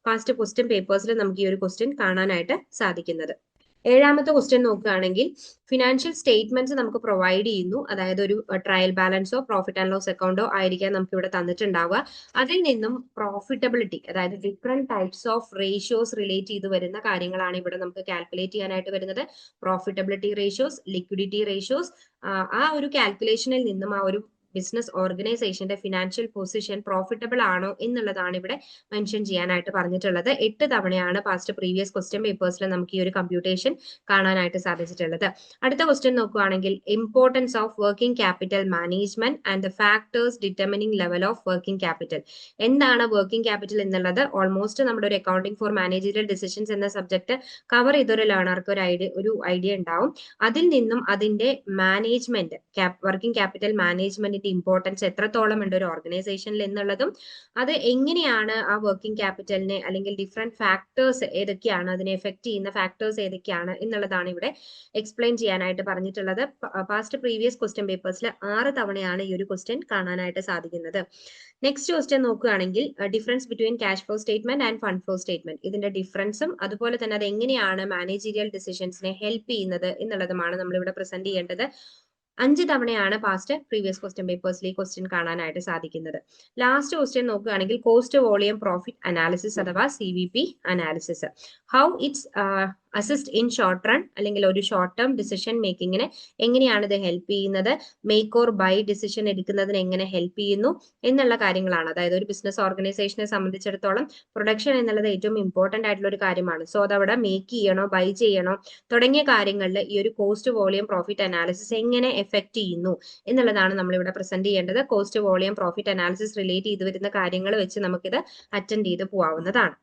പാസ്റ്റ് ക്വസ്റ്റ്യൻ പേപ്പേഴ്സിൽ നമുക്ക് ഈ ഒരു ക്വസ്റ്റ്യൻ കാണാനായിട്ട് സാധിക്കുന്നത്. 7ാമത്തെ ക്വസ്റ്റ്യൻ നോക്കുകയാണെങ്കിൽ ഫിനാൻഷ്യൽ സ്റ്റേറ്റ്മെന്റ്സ് നമുക്ക് പ്രൊവൈഡ് ചെയ്യുന്നു. അതായത് ഒരു ട്രയൽ ബാലൻസോ പ്രോഫിറ്റ് ആൻഡ് ലോസ് അക്കൗണ്ടോ ആയിരിക്കാം നമുക്ക് ഇവിടെ തന്നിട്ടുണ്ടാവുക. അതിൽ നിന്നും പ്രോഫിറ്റബിലിറ്റി അതായത് different types of ratios relate ചെയ്ത് വരുന്ന കാര്യങ്ങളാണ് ഇവിടെ നമുക്ക് കാൽക്കുലേറ്റ് ചെയ്യാനായിട്ട് വരുന്നത്. പ്രോഫിറ്റബിലിറ്റി റേഷ്യോസ്, ലിക്വിഡിറ്റി റേഷ്യോസ്, ആ ഒരു കാൽക്കുലേഷനിൽ നിന്നും ആ ഒരു ബിസിനസ് ഓർഗനൈസേഷന്റെ ഫിനാൻഷ്യൽ പൊസിഷൻ പ്രോഫിറ്റബിൾ ആണോ എന്നുള്ളതാണ് ഇവിടെ മെൻഷൻ ചെയ്യാനായിട്ട് പറഞ്ഞിട്ടുള്ളത്. 8 തവണയാണ് പാസ്റ്റ് പ്രീവിയസ് ക്വസ്റ്റ്യൻ പേപ്പേഴ്സിൽ നമുക്ക് ഈ ഒരു കമ്പ്യൂട്ടേഷൻ കാണാനായിട്ട് സാധിച്ചിട്ടുള്ളത്. അടുത്ത ക്വസ്റ്റ്യൻ നോക്കുകയാണെങ്കിൽ importance of working capital management and the factors determining level of working capital. എന്താണ് വർക്കിംഗ് ക്യാപിറ്റൽ എന്നുള്ളത് ഓൾമോസ്റ്റ് നമ്മുടെ ഒരു അക്കൗണ്ടിംഗ് ഫോർ മാനേജറിയൽ ഡിസിഷൻസ് എന്ന സബ്ജക്ട് കവർ ചെയ്തൊരു ലേണർക്ക് ഒരു ഐഡിയ ഉണ്ടാവും. അതിൽ നിന്നും അതിന്റെ മാനേജ്മെന്റ് വർക്കിംഗ് ക്യാപിറ്റൽ മാനേജ്മെന്റിന്റെ ഇമ്പോർട്ടൻസ് എത്രത്തോളം ഉണ്ട് ഒരു ഓർഗനൈസേഷനിൽ എന്നുള്ളതും അത് എങ്ങനെയാണ് ആ വർക്കിംഗ് ക്യാപിറ്റലിനെ അല്ലെങ്കിൽ ഡിഫറെന്റ് ഫാക്ടേഴ്സ് ഏതൊക്കെയാണ് അതിനെ എഫക്ട് ചെയ്യുന്ന ഫാക്ടേഴ്സ് ഏതൊക്കെയാണ് എന്നുള്ളതാണ് ഇവിടെ എക്സ്പ്ലെയിൻ ചെയ്യാനായിട്ട് പറഞ്ഞിട്ടുള്ളത്. പാസ്റ്റ് പ്രീവിയസ് ക്വസ്റ്റ്യൻ പേപ്പേഴ്സിൽ 6 തവണയാണ് ഈ ഒരു ക്വസ്റ്റ്യൻ കാണാനായിട്ട് സാധിക്കുന്നത്. നെക്സ്റ്റ് ക്വസ്റ്റ്യൻ നോക്കുകയാണെങ്കിൽ difference between cash flow statement and fund flow statement, ഇതിന്റെ ഡിഫറൻസും അതുപോലെ തന്നെ അത് എങ്ങനെയാണ് മാനേജീരിയൽ ഡിസിഷൻസിനെ ഹെൽപ്പ് ചെയ്യുന്നത് എന്നുള്ളതുമാണ് നമ്മൾ ഇവിടെ പ്രസന്റ് ചെയ്യേണ്ടത്. 5 തവണയാണ് പാസ്റ്റ് പ്രീവിയസ് ക്വസ്റ്റ്യൻ പേപ്പേഴ്സിൽ ഈ ക്വസ്റ്റ്യൻ കാണാനായിട്ട് സാധിക്കുന്നത്. ലാസ്റ്റ് ക്വസ്റ്റ്യൻ നോക്കുകയാണെങ്കിൽ കോസ്റ്റ് വോളിയം പ്രോഫിറ്റ് അനാലിസിസ് അഥവാ CVP analysis, how it's assist in short run അല്ലെങ്കിൽ ഒരു ഷോർട്ട് ടേം ഡിസിഷൻ മേക്കിങ്ങിന് എങ്ങനെയാണ് ഇത് ഹെൽപ്പ് ചെയ്യുന്നത്, മേക്ക് ഓർ ബൈ ഡിസിഷൻ എടുക്കുന്നതിന് എങ്ങനെ ഹെൽപ്പ് ചെയ്യുന്നു എന്നുള്ള കാര്യങ്ങളാണ്. അതായത് ഒരു ബിസിനസ് ഓർഗനൈസേഷനെ സംബന്ധിച്ചിടത്തോളം പ്രൊഡക്ഷൻ എന്നുള്ളത് ഏറ്റവും ഇമ്പോർട്ടന്റ് ആയിട്ടുള്ള ഒരു കാര്യമാണ്. സോ അതവിടെ മേക്ക് ചെയ്യണോ ബൈ ചെയ്യണോ തുടങ്ങിയ കാര്യങ്ങളിൽ ഈ ഒരു കോസ്റ്റ് വോളിയം പ്രോഫിറ്റ് അനാലിസിസ് എങ്ങനെ എഫക്ട് ചെയ്യുന്നു എന്നുള്ളതാണ് നമ്മൾ ഇവിടെ പ്രസന്റ് ചെയ്യേണ്ടത്. Cost volume profit analysis relate ചെയ്ത് വരുന്ന കാര്യങ്ങൾ വെച്ച് നമുക്കിത് അറ്റൻഡ് ചെയ്ത് പോവാവുന്നതാണ്.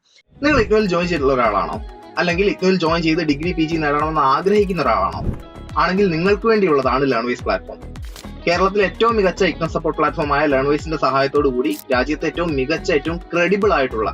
നിങ്ങൾ ഇഗ്നോയിൽ ജോയിൻ ചെയ്തിട്ടുള്ള ഒരാളാണോ, അല്ലെങ്കിൽ ഇഗ്നോയിൽ ജോയിൻ ചെയ്ത് ഡിഗ്രി PG നേടണമെന്ന് ആഗ്രഹിക്കുന്ന ഒരാളാണോ? ആണെങ്കിൽ നിങ്ങൾക്ക് വേണ്ടിയുള്ളതാണ് ലേൺവൈസ് പ്ലാറ്റ്ഫോം. കേരളത്തിലെ ഏറ്റവും മികച്ച ഇഗ്നോ സപ്പോർട്ട് പ്ലാറ്റ്ഫോമായ ലേൺവൈസിന്റെ സഹായത്തോടു കൂടി രാജ്യത്തെ ഏറ്റവും മികച്ച ഏറ്റവും ക്രെഡിബിൾ ആയിട്ടുള്ള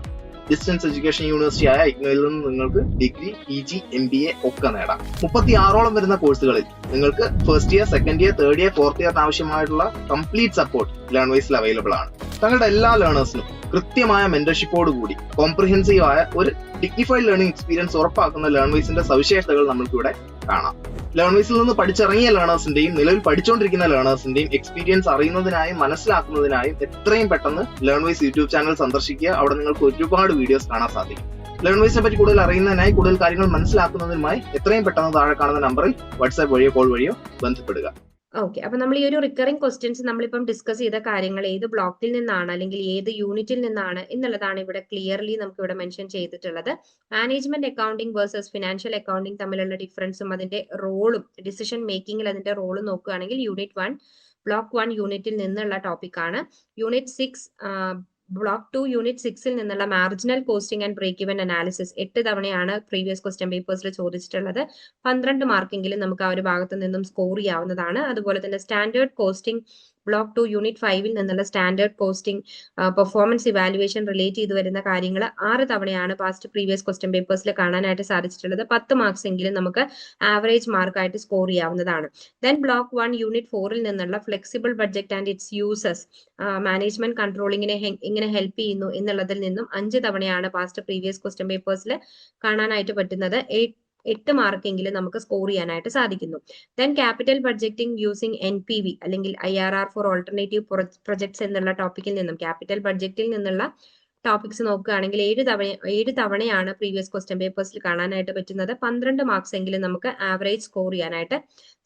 ഡിസ്റ്റൻസ് എഡ്യൂക്കേഷൻ യൂണിവേഴ്സിറ്റി ആയ ഇഗ്നോയിൽ നിന്ന് നിങ്ങൾക്ക് ഡിഗ്രി PG MBA ഒക്കെ നേടാം. 36ഓളം വരുന്ന കോഴ്സുകളിൽ നിങ്ങൾക്ക് first year, second year, third year, fourth year ആവശ്യമായിട്ടുള്ള കംപ്ലീറ്റ് സപ്പോർട്ട് ലേൺവൈസിൽ അവൈലബിൾ ആണ്. തങ്ങളുടെ എല്ലാ ലേണേഴ്സിനും കൃത്യമായ മെന്റർഷിപ്പോട് കൂടി കോംപ്രിഹെൻസീവ് ആയ ഒരു ഡിഗ്നിഫൈഡ് ലേണിംഗ് എക്സ്പീരിയൻസ് ഉറപ്പാക്കുന്ന ലേൺവൈസിന്റെ സവിശേഷതകൾ നമ്മൾക്കിവിടെ കാണാം. ലേൺവൈസിൽ നിന്ന് പഠിച്ചിറങ്ങിയ ലേണേഴ്സിന്റെയും നിലവിൽ പഠിച്ചുകൊണ്ടിരിക്കുന്ന ലേണേഴ്സിന്റെയും എക്സ്പീരിയൻസ് അറിയുന്നതിനായും മനസ്സിലാക്കുന്നതിനായും എത്രയും പെട്ടെന്ന് ലേൺവൈസ് യൂട്യൂബ് ചാനൽ സന്ദർശിക്കുക. അവിടെ നിങ്ങൾക്ക് ഒരുപാട് വീഡിയോസ് കാണാൻ സാധിക്കും. ലേൺവൈസിനെ പറ്റി കൂടുതൽ അറിയുന്നതിനായി, കൂടുതൽ കാര്യങ്ങൾ മനസ്സിലാക്കുന്നതിനുമായി എത്രയും പെട്ടെന്ന് താഴെ കാണുന്ന നമ്പറിൽ വാട്സാപ്പ് വഴിയോ കോൾ വഴിയോ ബന്ധപ്പെടുക. ഓക്കെ, അപ്പൊ നമ്മൾ ഈ ഒരു റിക്കറിംഗ് ക്വസ്റ്റ്യൻസ് നമ്മളിപ്പം ഡിസ്കസ് ചെയ്ത കാര്യങ്ങൾ ഏത് ബ്ലോക്കിൽ നിന്നാണ് അല്ലെങ്കിൽ ഏത് യൂണിറ്റിൽ നിന്നാണ് എന്നുള്ളതാണ് ഇവിടെ ക്ലിയർലി നമുക്ക് ഇവിടെ മെൻഷൻ ചെയ്തിട്ടുള്ളത്. Management accounting versus financial accounting തമ്മിലുള്ള ഡിഫറൻസും അതിന്റെ റോളും ഡിസിഷൻ മേക്കിംഗിൽ അതിന്റെ റോളും നോക്കുകയാണെങ്കിൽ യൂണിറ്റ് 1 ബ്ലോക്ക് 1 യൂണിറ്റിൽ നിന്നുള്ള ടോപ്പിക്കാണ്. യൂണിറ്റ് 6 ബ്ലോക്ക് 2 യൂണിറ്റ് 6ൽ നിന്നുള്ള marginal costing and break even analysis 8 തവണയാണ് പ്രീവിയസ് ക്വസ്റ്റ്യൻ പേപ്പേഴ്സിൽ ചോദിച്ചിട്ടുള്ളത്. 12 മാർക്കെങ്കിലും നമുക്ക് ആ ഒരു ഭാഗത്ത് നിന്നും സ്കോർ ചെയ്യാവുന്നതാണ്. അതുപോലെ തന്നെ സ്റ്റാൻഡേർഡ് കോസ്റ്റിംഗ് ബ്ലോക്ക് 2 യൂണിറ്റ് 5ൽ നിന്നുള്ള standard costing performance evaluation relate ചെയ്ത് വരുന്ന കാര്യങ്ങൾ 6 തവണയാണ് പാസ്റ്റ് പ്രീവിയസ് ക്വസ്റ്റ്യൻ പേപ്പേഴ്സിൽ കാണാനായിട്ട് സാധിച്ചിട്ടുള്ളത്. 10 മാർക്സ് എങ്കിലും നമുക്ക് ആവറേജ് മാർക്കായിട്ട് സ്കോർ ചെയ്യാവുന്നതാണ്. ദെൻ ബ്ലോക്ക് 1 യൂണിറ്റ് 4ൽ നിന്നുള്ള flexible budget and its uses management കൺട്രോളിങ്ങിനെ എങ്ങനെ ഹെൽപ്പ് ചെയ്യുന്നു എന്നുള്ളതിൽ നിന്നും 5 തവണയാണ് പാസ്റ്റ് പ്രീവിയസ് ക്വസ്റ്റ്യൻ പേപ്പേഴ്സിൽ കാണാനായിട്ട് പറ്റുന്നത്. 8 മാർക്കെങ്കിലും നമുക്ക് സ്കോർ ചെയ്യാനായിട്ട് സാധിക്കുന്നു. Then capital budgeting using NPV അല്ലെങ്കിൽ IRR ഫോർ ഓൾട്ടർനേറ്റീവ് പ്രൊജക്ട്സ് എന്നുള്ള ടോപ്പിക്കിൽ നിന്നും ക്യാപിറ്റൽ ബഡ്ജറ്റിൽ നിന്നുള്ള ടോപ്പിക്സ് നോക്കുകയാണെങ്കിൽ 7 തവണയാണ് പ്രീവിയസ് ക്വസ്റ്റ്യൻ പേപ്പേഴ്സിൽ കാണാനായിട്ട് പറ്റുന്നത്. 12 മാർക്സ് എങ്കിലും നമുക്ക് ആവറേജ് സ്കോർ ചെയ്യാനായിട്ട്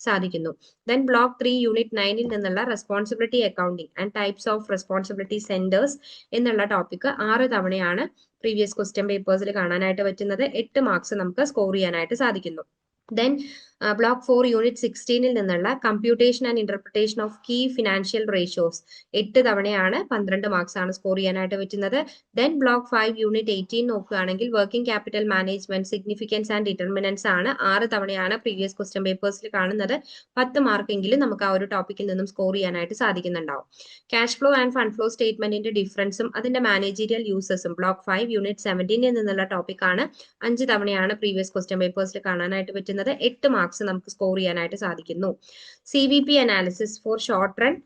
സാധിക്കുന്നു. ദെൻ ബ്ലോക്ക് 3 യൂണിറ്റ് 9ൽ നിന്നുള്ള responsibility accounting and types of responsibility centres എന്നുള്ള ടോപ്പിക്ക് 6 തവണയാണ് പ്രീവിയസ് ക്വസ്റ്റ്യൻ പേപ്പേഴ്സിൽ കാണാനായിട്ട് പറ്റുന്നത്. 8 മാർക്സ് നമുക്ക് സ്കോർ ചെയ്യാനായിട്ട് സാധിക്കുന്നു. ദെൻ ബ്ലോക്ക് 4 യൂണിറ്റ് 16ൽ നിന്നുള്ള computation and interpretation of key financial ratios 8 തവണയാണ് 12 മാർക്സ് ആണ് സ്കോർ ചെയ്യാനായിട്ട് പറ്റുന്നത്. ദെൻ ബ്ലോക്ക് 5 യൂണിറ്റ് 18 നോക്കുകയാണെങ്കിൽ working capital management significance and determinants ആണ് 6 തവണയാണ് പ്രീവിയസ് ക്വസ്റ്റ്യൻ പേപ്പേഴ്സിൽ കാണുന്നത്. 10 മാർക്കെങ്കിലും നമുക്ക് ആ ഒരു ടോപ്പിക്കിൽ നിന്നും സ്കോർ ചെയ്യാനായിട്ട് സാധിക്കുന്നുണ്ടാവും. Cash flow and fund flow സ്റ്റേറ്റ്മെന്റിന്റെ ഡിഫറൻസും അതിന്റെ മാനേജീരിയൽ യൂസസും ബ്ലോക്ക് 5 യൂണിറ്റ് 17ൽ നിന്നുള്ള ടോപ്പിക്കാണ്. 5 തവണയാണ് പ്രീവിയസ് ക്വസ്റ്റ്യൻ പേപ്പേഴ്സിൽ കാണാനായിട്ട് പറ്റുന്നത്. 8 മാർക്സ് നമുക്ക് സ്കോർ ചെയ്യാനായിട്ട് സാധിക്കുന്നു. CVP analysis for short run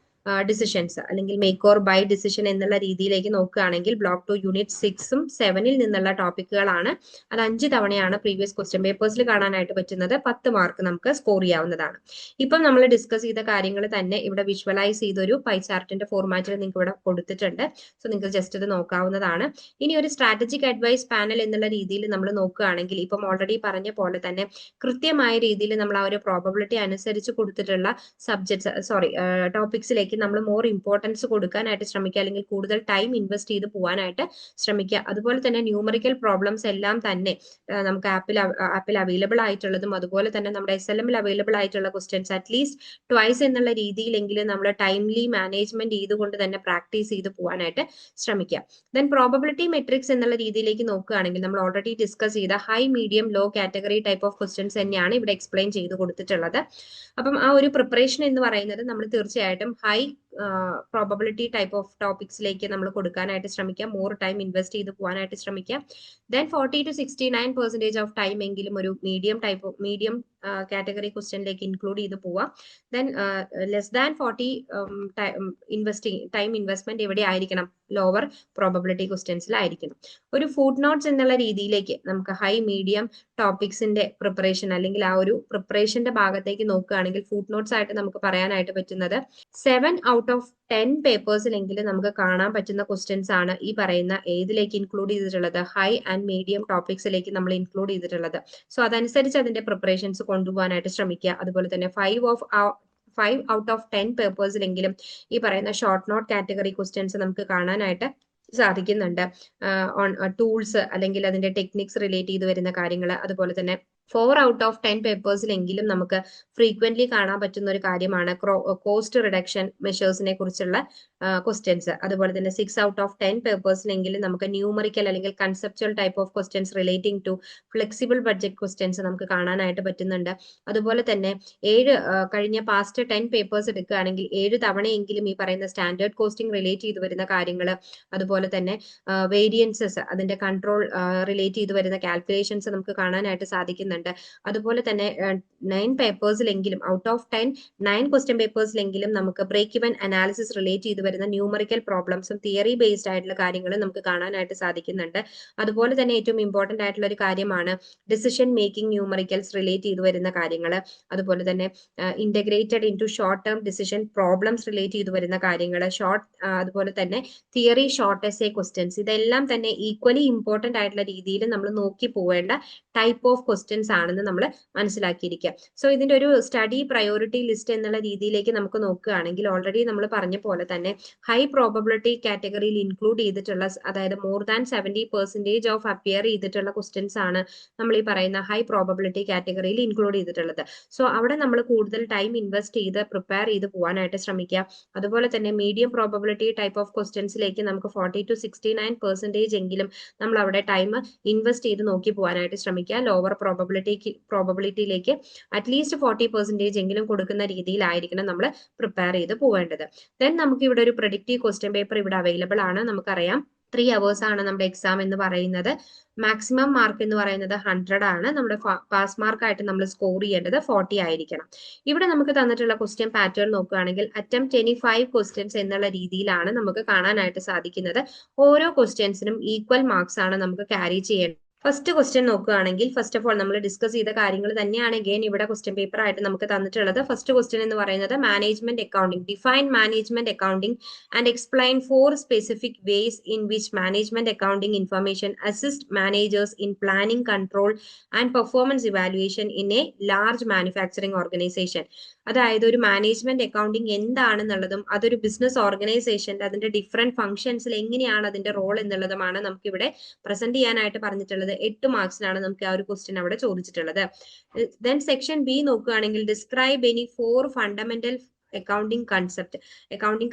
decisions അല്ലെങ്കിൽ മേക്ക് ഓർ ബൈ ഡിസിഷൻ എന്നുള്ള രീതിയിലേക്ക് നോക്കുകയാണെങ്കിൽ ബ്ലോക്ക് 2 യൂണിറ്റ് 6ഉം 7ൽ നിന്നുള്ള ടോപ്പിക്കുകളാണ്. അത് 5 തവണയാണ് പ്രീവിയസ് ക്വസ്റ്റ്യൻ പേപ്പേഴ്സിൽ കാണാനായിട്ട് പറ്റുന്നത്. 10 മാർക്ക് നമുക്ക് സ്കോർ ചെയ്യാവുന്നതാണ്. ഇപ്പം നമ്മൾ ഡിസ്കസ് ചെയ്ത കാര്യങ്ങൾ തന്നെ ഇവിടെ വിഷ്വലൈസ് ചെയ്തൊരു പൈ ചാർട്ടിന്റെ ഫോർമാറ്റിൽ നിങ്ങൾക്ക് ഇവിടെ കൊടുത്തിട്ടുണ്ട്. സോ നിങ്ങൾക്ക് ജസ്റ്റ് ഇത് നോക്കാവുന്നതാണ്. ഇനി ഒരു സ്ട്രാറ്റജിക് അഡ്വൈസ് പാനൽ എന്നുള്ള രീതിയിൽ നമ്മൾ നോക്കുകയാണെങ്കിൽ ഇപ്പം ഓൾറെഡി പറഞ്ഞ പോലെ തന്നെ കൃത്യമായ രീതിയിൽ നമ്മൾ ആ ഒരു പ്രോബബിലിറ്റി അനുസരിച്ച് കൊടുത്തിട്ടുള്ള ടോപ്പിക്സിലേക്ക് ക്വസ്റ്റ്യൻസിലേക്ക് നമ്മൾ മോർ ഇമ്പോർട്ടൻസ് കൊടുക്കാനായിട്ട് ശ്രമിക്കുക, അല്ലെങ്കിൽ കൂടുതൽ ടൈം ഇൻവെസ്റ്റ് ചെയ്ത് പോകാനായിട്ട് ശ്രമിക്കുക. അതുപോലെ തന്നെ ന്യൂമറിക്കൽ പ്രോബ്ലംസ് എല്ലാം തന്നെ നമുക്ക് ആപ്പിൽ അവൈലബിൾ ആയിട്ടുള്ളതും അതുപോലെ തന്നെ നമ്മുടെ SLM അവൈലബിൾ ആയിട്ടുള്ള ക്വസ്റ്റ്യൻസ് അറ്റ്ലീസ്റ്റ് ട്വൈസ് എന്നുള്ള രീതിയിലെങ്കിലും നമ്മൾ ടൈംലി മാനേജ്മെന്റ് ചെയ്തുകൊണ്ട് തന്നെ പ്രാക്ടീസ് ചെയ്ത് പോകാനായിട്ട് ശ്രമിക്കുക. ദെൻ പ്രോബബിലിറ്റി മെട്രിക്സ് എന്നുള്ള രീതിയിലേക്ക് നോക്കുകയാണെങ്കിൽ നമ്മൾ ഓൾറെഡി ഡിസ്കസ് ചെയ്ത high, medium, low category type of questions തന്നെയാണ് ഇവിടെ എക്സ്പ്ലെയിൻ ചെയ്ത് കൊടുത്തിട്ടുള്ളത്. അപ്പം ആ ഒരു പ്രിപ്പറേഷൻ എന്ന് പറയുന്നത് നമ്മൾ തീർച്ചയായിട്ടും ഹൈ പ്രോബബിലിറ്റി ടൈപ്പ് ഓഫ് ടോപ്പിക്സിലേക്ക് നമ്മൾ കൊടുക്കാനായിട്ട് ശ്രമിക്കുക, മോർ ടൈം ഇൻവെസ്റ്റ് ചെയ്ത് പോകാനായിട്ട് ശ്രമിക്കുക. ദെൻ 40 to 69% ഓഫ് ടൈം എങ്കിലും ഒരു മീഡിയം കാറ്റഗറി ക്വസ്റ്റ്യനിലേക്ക് ഇൻക്ലൂഡ് ചെയ്ത് പോവാം. Then less than 40 time investment എവിടെ ആയിരിക്കണം? ലോവർ പ്രോബബിലിറ്റി ക്വസ്റ്റ്യൻസിലായിരിക്കണം. ഒരു ഫുഡ് നോട്ട്സ് എന്നുള്ള രീതിയിലേക്ക് നമുക്ക് ഹൈ, മീഡിയം ടോപ്പിക്സിന്റെ പ്രിപ്പറേഷൻ അല്ലെങ്കിൽ ആ ഒരു പ്രിപ്പറേഷന്റെ ഭാഗത്തേക്ക് നോക്കുകയാണെങ്കിൽ ഫുഡ് നോട്ട്സ് ആയിട്ട് നമുക്ക് പറയാനായിട്ട് പറ്റുന്നത് 7 out of 10 പേപ്പേഴ്സിലെങ്കിലും നമുക്ക് കാണാൻ പറ്റുന്ന ക്വസ്റ്റ്യൻസ് ആണ് ഈ പറയുന്ന ഏതിലേക്ക് ഇൻക്ലൂഡ് ചെയ്തിട്ടുള്ളത്? ഹൈ ആൻഡ് മീഡിയം ടോപ്പിക്സിലേക്ക് നമ്മൾ ഇൻക്ലൂഡ് ചെയ്തിട്ടുള്ളത്. സോ അതനുസരിച്ച് അതിന്റെ പ്രിപ്പറേഷൻസ് കൊണ്ടുപോകാനായിട്ട് ശ്രമിക്കുക. അതുപോലെ തന്നെ 5 out of 10 പേപ്പേഴ്സിലെങ്കിലും ഈ പറയുന്ന ഷോർട്ട് നോട്ട് കാറ്റഗറി ക്വസ്റ്റ്യൻസ് നമുക്ക് കാണാനായിട്ട് സാധിക്കുന്നുണ്ട്. ഓൺ ടൂൾസ് അല്ലെങ്കിൽ അതിന്റെ ടെക്നിക്സ് റിലേറ്റ് ചെയ്ത് വരുന്ന കാര്യങ്ങൾ. അതുപോലെ തന്നെ 4 out of 10 പേപ്പേഴ്സിലെങ്കിലും നമുക്ക് ഫ്രീക്വന്റ്ലി കാണാൻ പറ്റുന്ന ഒരു കാര്യമാണ് കോസ്റ്റ് റിഡക്ഷൻ മെഷേഴ്സിനെ കുറിച്ചുള്ള ക്വസ്റ്റ്യൻസ്. അതുപോലെ തന്നെ 6 out of 10 പേപ്പേഴ്സിലെങ്കിലും നമുക്ക് ന്യൂമറിക്കൽ അല്ലെങ്കിൽ conceptual type of questions relating to flexible budget questions നമുക്ക് കാണാനായിട്ട് പറ്റുന്നുണ്ട്. അതുപോലെ തന്നെ കഴിഞ്ഞ പാസ്റ്റ് 10 പേപ്പേഴ്സ് എടുക്കുകയാണെങ്കിൽ 7 തവണയെങ്കിലും ഈ പറയുന്ന സ്റ്റാൻഡേർഡ് കോസ്റ്റിംഗ് റിലേറ്റ് ചെയ്ത് വരുന്ന കാര്യങ്ങൾ, അതുപോലെ തന്നെ വേരിയൻസസ് അതിന്റെ കൺട്രോൾ റിലേറ്റ് ചെയ്ത് വരുന്ന കാൽക്കുലേഷൻസ് നമുക്ക് കാണാനായിട്ട് സാധിക്കുന്നുണ്ട്. അതുപോലെ തന്നെ 9 പേപ്പേഴ്സിലെങ്കിലും ഔട്ട് ഓഫ് 10 9 ക്വസ്റ്റ്യൻ പേപ്പേഴ്സിലെങ്കിലും നമുക്ക് ബ്രേക്ക് ഇവൻ അനാലിസിസ് റിലേറ്റ് ചെയ്ത് വരുന്ന ന്യൂമറിക്കൽ പ്രോബ്ലംസും തിയറി ബേസ്ഡ് ആയിട്ടുള്ള കാര്യങ്ങളും നമുക്ക് കാണാനായിട്ട് സാധിക്കുന്നുണ്ട്. അതുപോലെ തന്നെ ഏറ്റവും ഇമ്പോർട്ടന്റ് ആയിട്ടുള്ള ഒരു കാര്യമാണ് ഡിസിഷൻ മേക്കിംഗ് ന്യൂമറിക്കൽസ് റിലേറ്റ് ചെയ്ത് വരുന്ന കാര്യങ്ങൾ. അതുപോലെ തന്നെ integrated into short term decision problems relate ചെയ്ത് വരുന്ന കാര്യങ്ങൾ, അതുപോലെ തന്നെ തിയറി ഷോർട്ട് എസ്സേ ക്വസ്റ്റ്യൻസ്. ഇതെല്ലാം തന്നെ ഈക്വലി ഇമ്പോർട്ടന്റ് ആയിട്ടുള്ള രീതിയിൽ നമ്മൾ നോക്കി പോവേണ്ട ടൈപ്പ് ഓഫ് ക്വസ്റ്റ്യൻസ് ആണെന്ന് നമ്മൾ മനസ്സിലാക്കിയിരിക്കുക. സോ ഇതിന്റെ ഒരു സ്റ്റഡി പ്രയോറിറ്റി ലിസ്റ്റ് എന്നുള്ള രീതിയിലേക്ക് നമുക്ക് നോക്കുകയാണെങ്കിൽ ഓൾറെഡി നമ്മൾ പറഞ്ഞ പോലെ തന്നെ ഹൈ പ്രോബബിലിറ്റി കാറ്റഗറിയിൽ ഇൻക്ലൂഡ് ചെയ്തിട്ടുള്ള, അതായത് മോർ ദാൻ 70% ഓഫ് അപ്പിയർ ചെയ്തിട്ടുള്ള ക്വസ്റ്റ്യൻസ് ആണ് നമ്മൾ ഈ പറയുന്ന ഹൈ പ്രോബബിലിറ്റി കാറ്റഗറിയിൽ ഇൻക്ലൂഡ് ചെയ്തിട്ടുള്ളത്. സോ അവിടെ നമ്മൾ കൂടുതൽ ടൈം ഇൻവെസ്റ്റ് ചെയ്ത് പ്രിപ്പയർ ചെയ്ത് പോകാനായിട്ട് ശ്രമിക്കുക. അതുപോലെ തന്നെ മീഡിയം പ്രോബബിലിറ്റി ടൈപ്പ് ഓഫ് ക്വസ്റ്റ്യൻസിലേക്ക് നമുക്ക് 40 to 69% എങ്കിലും നമ്മൾ അവിടെ ടൈം ഇൻവെസ്റ്റ് ചെയ്ത് നോക്കി പോകാനായിട്ട് ശ്രമിക്കുക. ലോവർ പ്രോബബിലിറ്റിയിലേക്ക് അറ്റ്ലീസ്റ്റ് 40% എങ്കിലും കൊടുക്കുന്ന രീതിയിലായിരിക്കണം നമ്മൾ പ്രിപ്പയർ ചെയ്ത് പോവേണ്ടത്. ദെൻ നമുക്ക് ഇവിടെ ഒരു പ്രെഡിക്റ്റീവ് ക്വസ്റ്റ്യൻ പേപ്പർ ഇവിടെ അവൈലബിൾ ആണ്. നമുക്കറിയാം 3 hours ആണ് നമ്മുടെ എക്സാം എന്ന് പറയുന്നത്. മാക്സിമം മാർക്ക് എന്ന് പറയുന്നത് 100 ആണ്. നമ്മുടെ പാസ് മാർക്ക് ആയിട്ട് നമ്മൾ സ്കോർ ചെയ്യേണ്ടത് 40 ആയിരിക്കണം. ഇവിടെ നമുക്ക് തന്നിട്ടുള്ള ക്വസ്റ്റ്യൻ പാറ്റേൺ നോക്കുകയാണെങ്കിൽ അറ്റംപ്റ്റ് 25 ക്വസ്റ്റ്യൻസ് എന്നുള്ള രീതിയിലാണ് നമുക്ക് കാണാനായിട്ട് സാധിക്കുന്നത്. ഓരോ ക്വസ്റ്റ്യൻസിനും ഈക്വൽ മാർക്സ് ആണ് നമുക്ക് ക്യാരി ചെയ്യേണ്ടത്. ഫസ്റ്റ് ക്വസ്റ്റ്യൻ നോക്കുകയാണെങ്കിൽ ഫസ്റ്റ് ഓഫ് ഓൾ നമ്മൾ ഡിസ്കസ് ചെയ്ത കാര്യങ്ങൾ തന്നെയാണ് അഗൈൻ ഇവിടെ ക്വസ്റ്റ്യൻ പേപ്പർ ആയിട്ട് നമുക്ക് തന്നിട്ടുള്ളത്. ഫസ്റ്റ് ക്വസ്റ്റ്യൻ എന്ന് പറയുന്നത് management accounting, define management accounting and explain 4 specific ways in which management accounting information assist managers in planning, control and performance evaluation in A large manufacturing organisation. അതായത് ഒരു management accounting എന്താണെന്നുള്ളതും അതൊരു business ഓർഗനൈസേഷന്റെ അതിന്റെ different ഫംഗ്ഷൻസിൽ എങ്ങനെയാണ് അതിന്റെ role എന്നുള്ളതുമാണ് നമുക്ക് ഇവിടെ present ചെയ്യാനായിട്ട് പറഞ്ഞിട്ടുള്ളത്. 8 മാർക്സിനാണ് നമുക്ക് ആ ഒരു ക്വസ്റ്റ്യൻ അവിടെ ചോദിച്ചിട്ടുള്ളത്. ദെൻ സെക്ഷൻ ബി നോക്കുകയാണെങ്കിൽ ഡിസ്ക്രൈബ് എനി 4 ഫണ്ടമെന്റൽ അക്കൗണ്ടിംഗ്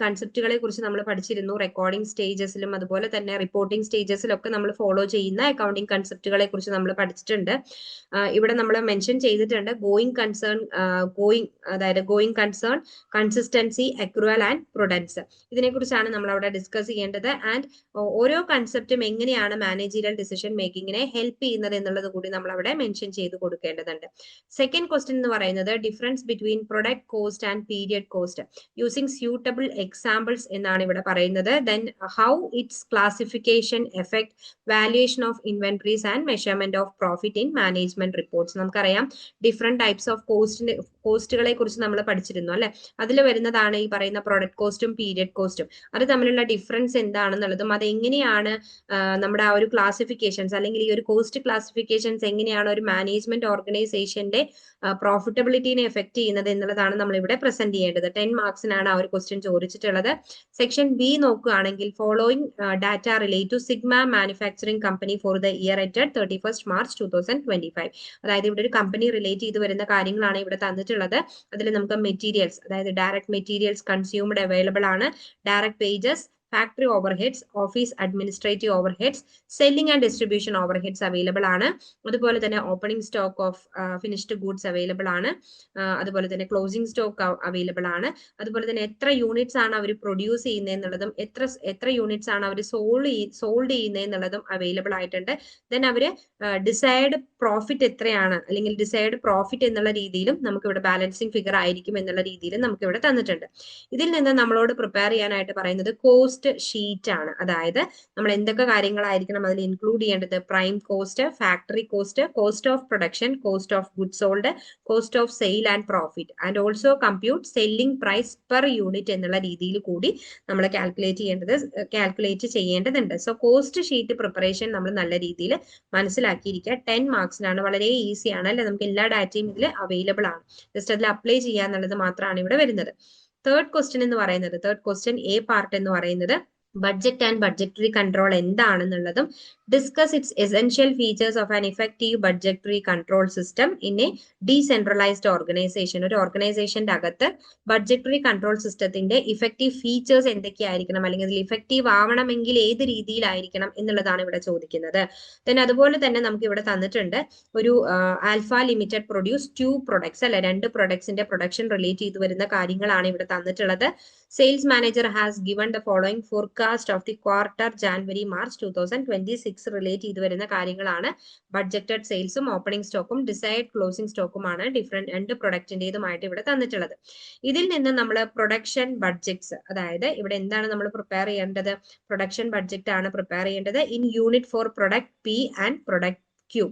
കൺസെപ്റ്റുകളെ കുറിച്ച് നമ്മൾ പഠിച്ചിരുന്നു. റെക്കോർഡിംഗ് സ്റ്റേജസിലും അതുപോലെ തന്നെ റിപ്പോർട്ടിംഗ് സ്റ്റേജസിലൊക്കെ നമ്മൾ ഫോളോ ചെയ്യുന്ന അക്കൗണ്ടിംഗ് കൺസെപ്റ്റുകളെ കുറിച്ച് നമ്മൾ പഠിച്ചിട്ടുണ്ട്. ഇവിടെ നമ്മൾ മെൻഷൻ ചെയ്തിട്ടുണ്ട് going concern, consistency, accrual and prudence. ഇതിനെക്കുറിച്ചാണ് നമ്മൾ അവിടെ ഡിസ്കസ് ചെയ്യേണ്ടത്. ആൻഡ് ഓരോ കൺസെപ്റ്റും എങ്ങനെയാണ് മാനേജീരിയൽ ഡിസിഷൻ മേക്കിങ്ങിനെ ഹെൽപ്പ് ചെയ്യുന്നത് എന്നുള്ളത് കൂടി നമ്മൾ അവിടെ മെൻഷൻ ചെയ്ത് കൊടുക്കേണ്ടതുണ്ട്. സെക്കൻഡ് ക്വസ്റ്റ്യൻ എന്ന് പറയുന്നത് difference between product cost and period cost using suitable examples എന്നാണ് ഇവിടെ പറയുന്നത്. Then how it's classification effect valuation of inventories and measurement of profit in management reports. നമുക്കറിയാം ഡിഫറെന്റ് ടൈപ്സ് ഓഫ് കോസ്റ്റുകളെ കുറിച്ച് നമ്മൾ പഠിച്ചിരുന്നു അല്ലെ. അതിൽ വരുന്നതാണ് ഈ പറയുന്ന പ്രൊഡക്റ്റ് കോസ്റ്റും പീരിയഡ് കോസ്റ്റും. അത് തമ്മിലുള്ള ഡിഫറൻസ് എന്താണെന്നുള്ളതും അതെങ്ങനെയാണ് നമ്മുടെ ആ ഒരു ക്ലാസിഫിക്കേഷൻസ് അല്ലെങ്കിൽ ഈ ഒരു കോസ്റ്റ് ക്ലാസിഫിക്കേഷൻസ് എങ്ങനെയാണ് ഒരു മാനേജ്മെന്റ് ഓർഗനൈസേഷന്റെ പ്രോഫിറ്റബിലിറ്റിനെ എഫക്ട് ചെയ്യുന്നത് എന്നുള്ളതാണ് നമ്മൾ ഇവിടെ പ്രസന്റ് ചെയ്യേണ്ടത്. ചെയ്യേണ്ടത്. 10 മാർക്സിനാണ് ആ ഒരു ക്വസ്റ്റ്യൻ ചോദിച്ചിട്ടുള്ളത്. സെക്ഷൻ ബി നോക്കുകയാണെങ്കിൽ following data relate to Sigma manufacturing company for the year ended 31st March 2025. അതായത് ഇവിടെ ഒരു കമ്പനി റിലേറ്റ് ചെയ്ത് വരുന്ന കാര്യങ്ങളാണ് ഇവിടെ തന്നിട്ടുള്ളത്. അതിൽ നമുക്ക് മെറ്റീരിയൽസ്, അതായത് ഡയറക്ട് മെറ്റീരിയൽസ് കൺസ്യൂംഡ് അവൈലബിൾ ആണ്, direct wages, factory overheads, office administrative overheads, selling and distribution overheads available ആണ്. അതുപോലെ തന്നെ opening stock of finished goods available ആണ്. അതുപോലെ തന്നെ ക്ലോസിംഗ് സ്റ്റോക്ക് അവൈലബിൾ ആണ്. അതുപോലെ തന്നെ എത്ര യൂണിറ്റ്സ് ആണ് അവർ പ്രൊഡ്യൂസ് ചെയ്യുന്നത് എന്നുള്ളതും എത്ര യൂണിറ്റ്സ് ആണ് അവർ സോൾഡ് ചെയ്യുന്നത് എന്നുള്ളതും അവൈലബിൾ ആയിട്ടുണ്ട്. ദെൻ അവര് ഡിസൈഡ് പ്രോഫിറ്റ് എത്രയാണ്, അല്ലെങ്കിൽ ഡിസൈഡ് പ്രോഫിറ്റ് എന്നുള്ള രീതിയിലും നമുക്ക് ഇവിടെ ബാലൻസിങ് ഫിഗർ ആയിരിക്കും എന്നുള്ള രീതിയിലും നമുക്ക് ഇവിടെ തന്നിട്ടുണ്ട്. ഇതിൽ നിന്ന് നമ്മളോട് പ്രിപ്പയർ ചെയ്യാനായിട്ട് പറയുന്നത് കോസ്റ്റ് ഷീറ്റ് ആണ്. അതായത് നമ്മൾ എന്തൊക്കെ കാര്യങ്ങളായിരിക്കണം അതിൽ ഇൻക്ലൂഡ് ചെയ്യേണ്ടത്? Prime cost, factory cost, cost of production, cost of goods sold, cost of sale and profit, and also compute selling price per unit എന്നുള്ള രീതിയിൽ കൂടി നമ്മൾ കാൽക്കുലേറ്റ് ചെയ്യേണ്ടതുണ്ട്. സോ കോസ്റ്റ് ഷീറ്റ് പ്രിപ്പറേഷൻ നമ്മൾ നല്ല രീതിയിൽ മനസ്സിലാക്കിയിരിക്കുക. 10 മാർക്സിനാണ്, വളരെ ഈസി ആണ് അല്ലെ, നമുക്ക് എല്ലാ ഡാറ്റയും ഇതിൽ അവൈലബിൾ ആണ്. ജസ്റ്റ് അതിൽ അപ്ലൈ ചെയ്യുക എന്നുള്ളത് മാത്രമാണ് ഇവിടെ വരുന്നത്. തേർഡ് ക്വസ്റ്റ്യൻ എ പാർട്ട് എന്ന് പറയുന്നത് ബഡ്ജറ്റ് ആൻഡ് ബഡ്ജറ്ററി കൺട്രോൾ എന്താണെന്നുള്ളതും discuss its essential features of an effective budgetary control system in a decentralised organisation. ഒരു ഓർഗനൈസേഷന്റെ അകത്ത് ബഡ്ജറ്ററി കൺട്രോൾ സിസ്റ്റത്തിന്റെ ഇഫക്റ്റീവ് ഫീച്ചേഴ്സ് എന്തൊക്കെയായിരിക്കണം, അല്ലെങ്കിൽ അതിൽ ഇഫക്റ്റീവ് ആവണമെങ്കിൽ ഏത് രീതിയിലായിരിക്കണം എന്നുള്ളതാണ് ഇവിടെ ചോദിക്കുന്നത്. then അതുപോലെ തന്നെ നമുക്ക് ഇവിടെ തന്നിട്ടുണ്ട് ഒരു ആൽഫ ലിമിറ്റഡ് പ്രൊഡ്യൂസ് 2 പ്രൊഡക്ട്സ് അല്ലെ, 2 പ്രൊഡക്ട്സിന്റെ പ്രൊഡക്ഷൻ റിലേറ്റ് ചെയ്ത് വരുന്ന കാര്യങ്ങളാണ് ഇവിടെ തന്നിട്ടുള്ളത്. Sales manager has given the following forecast of the quarter January March 2026 relate ചെയ്ത് വരുന്ന കാര്യങ്ങളാണ്. ബഡ്ജറ്റഡ് സെയിൽസും ഓപ്പണിംഗ് സ്റ്റോക്കും ഡിസൈഡ് ക്ലോസിംഗ് സ്റ്റോക്കുമാണ് ഡിഫറെന്റ് 2 പ്രൊഡക്റ്റിന്റേതുമായിട്ട് ഇവിടെ തന്നിട്ടുള്ളത്. ഇതിൽ നിന്ന് നമ്മൾ പ്രൊഡക്ഷൻ ബഡ്ജറ്റ്സ്, അതായത് ഇവിടെ എന്താണ് നമ്മൾ പ്രിപ്പയർ ചെയ്യേണ്ടത്? പ്രൊഡക്ഷൻ ബഡ്ജറ്റ് ആണ് പ്രിപ്പയർ ചെയ്യേണ്ടത് in unit for product P and product Q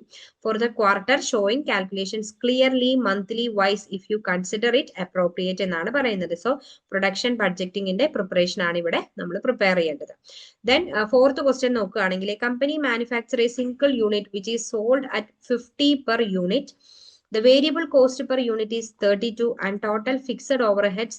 for the quarter, showing calculations clearly monthly wise if you consider it appropriate എന്നാണ് പറയുന്നത്. സോ പ്രൊഡക്ഷൻ ബഡ്ജറ്റിംഗിന്റെ പ്രിപ്പറേഷൻ ആണ് ഇവിടെ നമ്മൾ പ്രിപ്പയർ ചെയ്യേണ്ടത്. ദെൻ ഫോർത്ത് ക്വസ്റ്റ്യൻ നോക്കുകയാണെങ്കിൽ company manufacture A single unit which is sold at 50 per unit. The variable cost per unit is 32 and total fixed overheads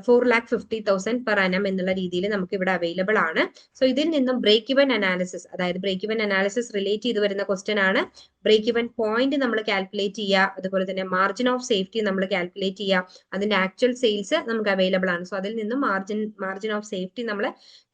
4,50,000 per annum എന്നുള്ള രീതിയിൽ നമുക്ക് ഇവിടെ അവൈലബിൾ ആണ്. സോ ഇതിൽ നിന്നും ബ്രേക്ക് ഇവൻ അനാലിസിസ്, അതായത് break even analysis relate ചെയ്ത് വരുന്ന ക്വസ്റ്റ്യൻ ആണ്. ബ്രേക്ക് ഇവൻ പോയിന്റ് നമ്മൾ കാൽക്കുലേറ്റ് ചെയ്യുക, അതുപോലെ തന്നെ മാർജിൻ ഓഫ് സേഫ്റ്റി നമ്മൾ കാൽക്കുലേറ്റ് ചെയ്യുക, അതിന്റെ ആക്ച്വൽ സെയിൽസ് നമുക്ക് അവൈലബിൾ ആണ്. സോ അതിൽ നിന്നും മാർജിൻ ഓഫ് സേഫ്റ്റി നമ്മൾ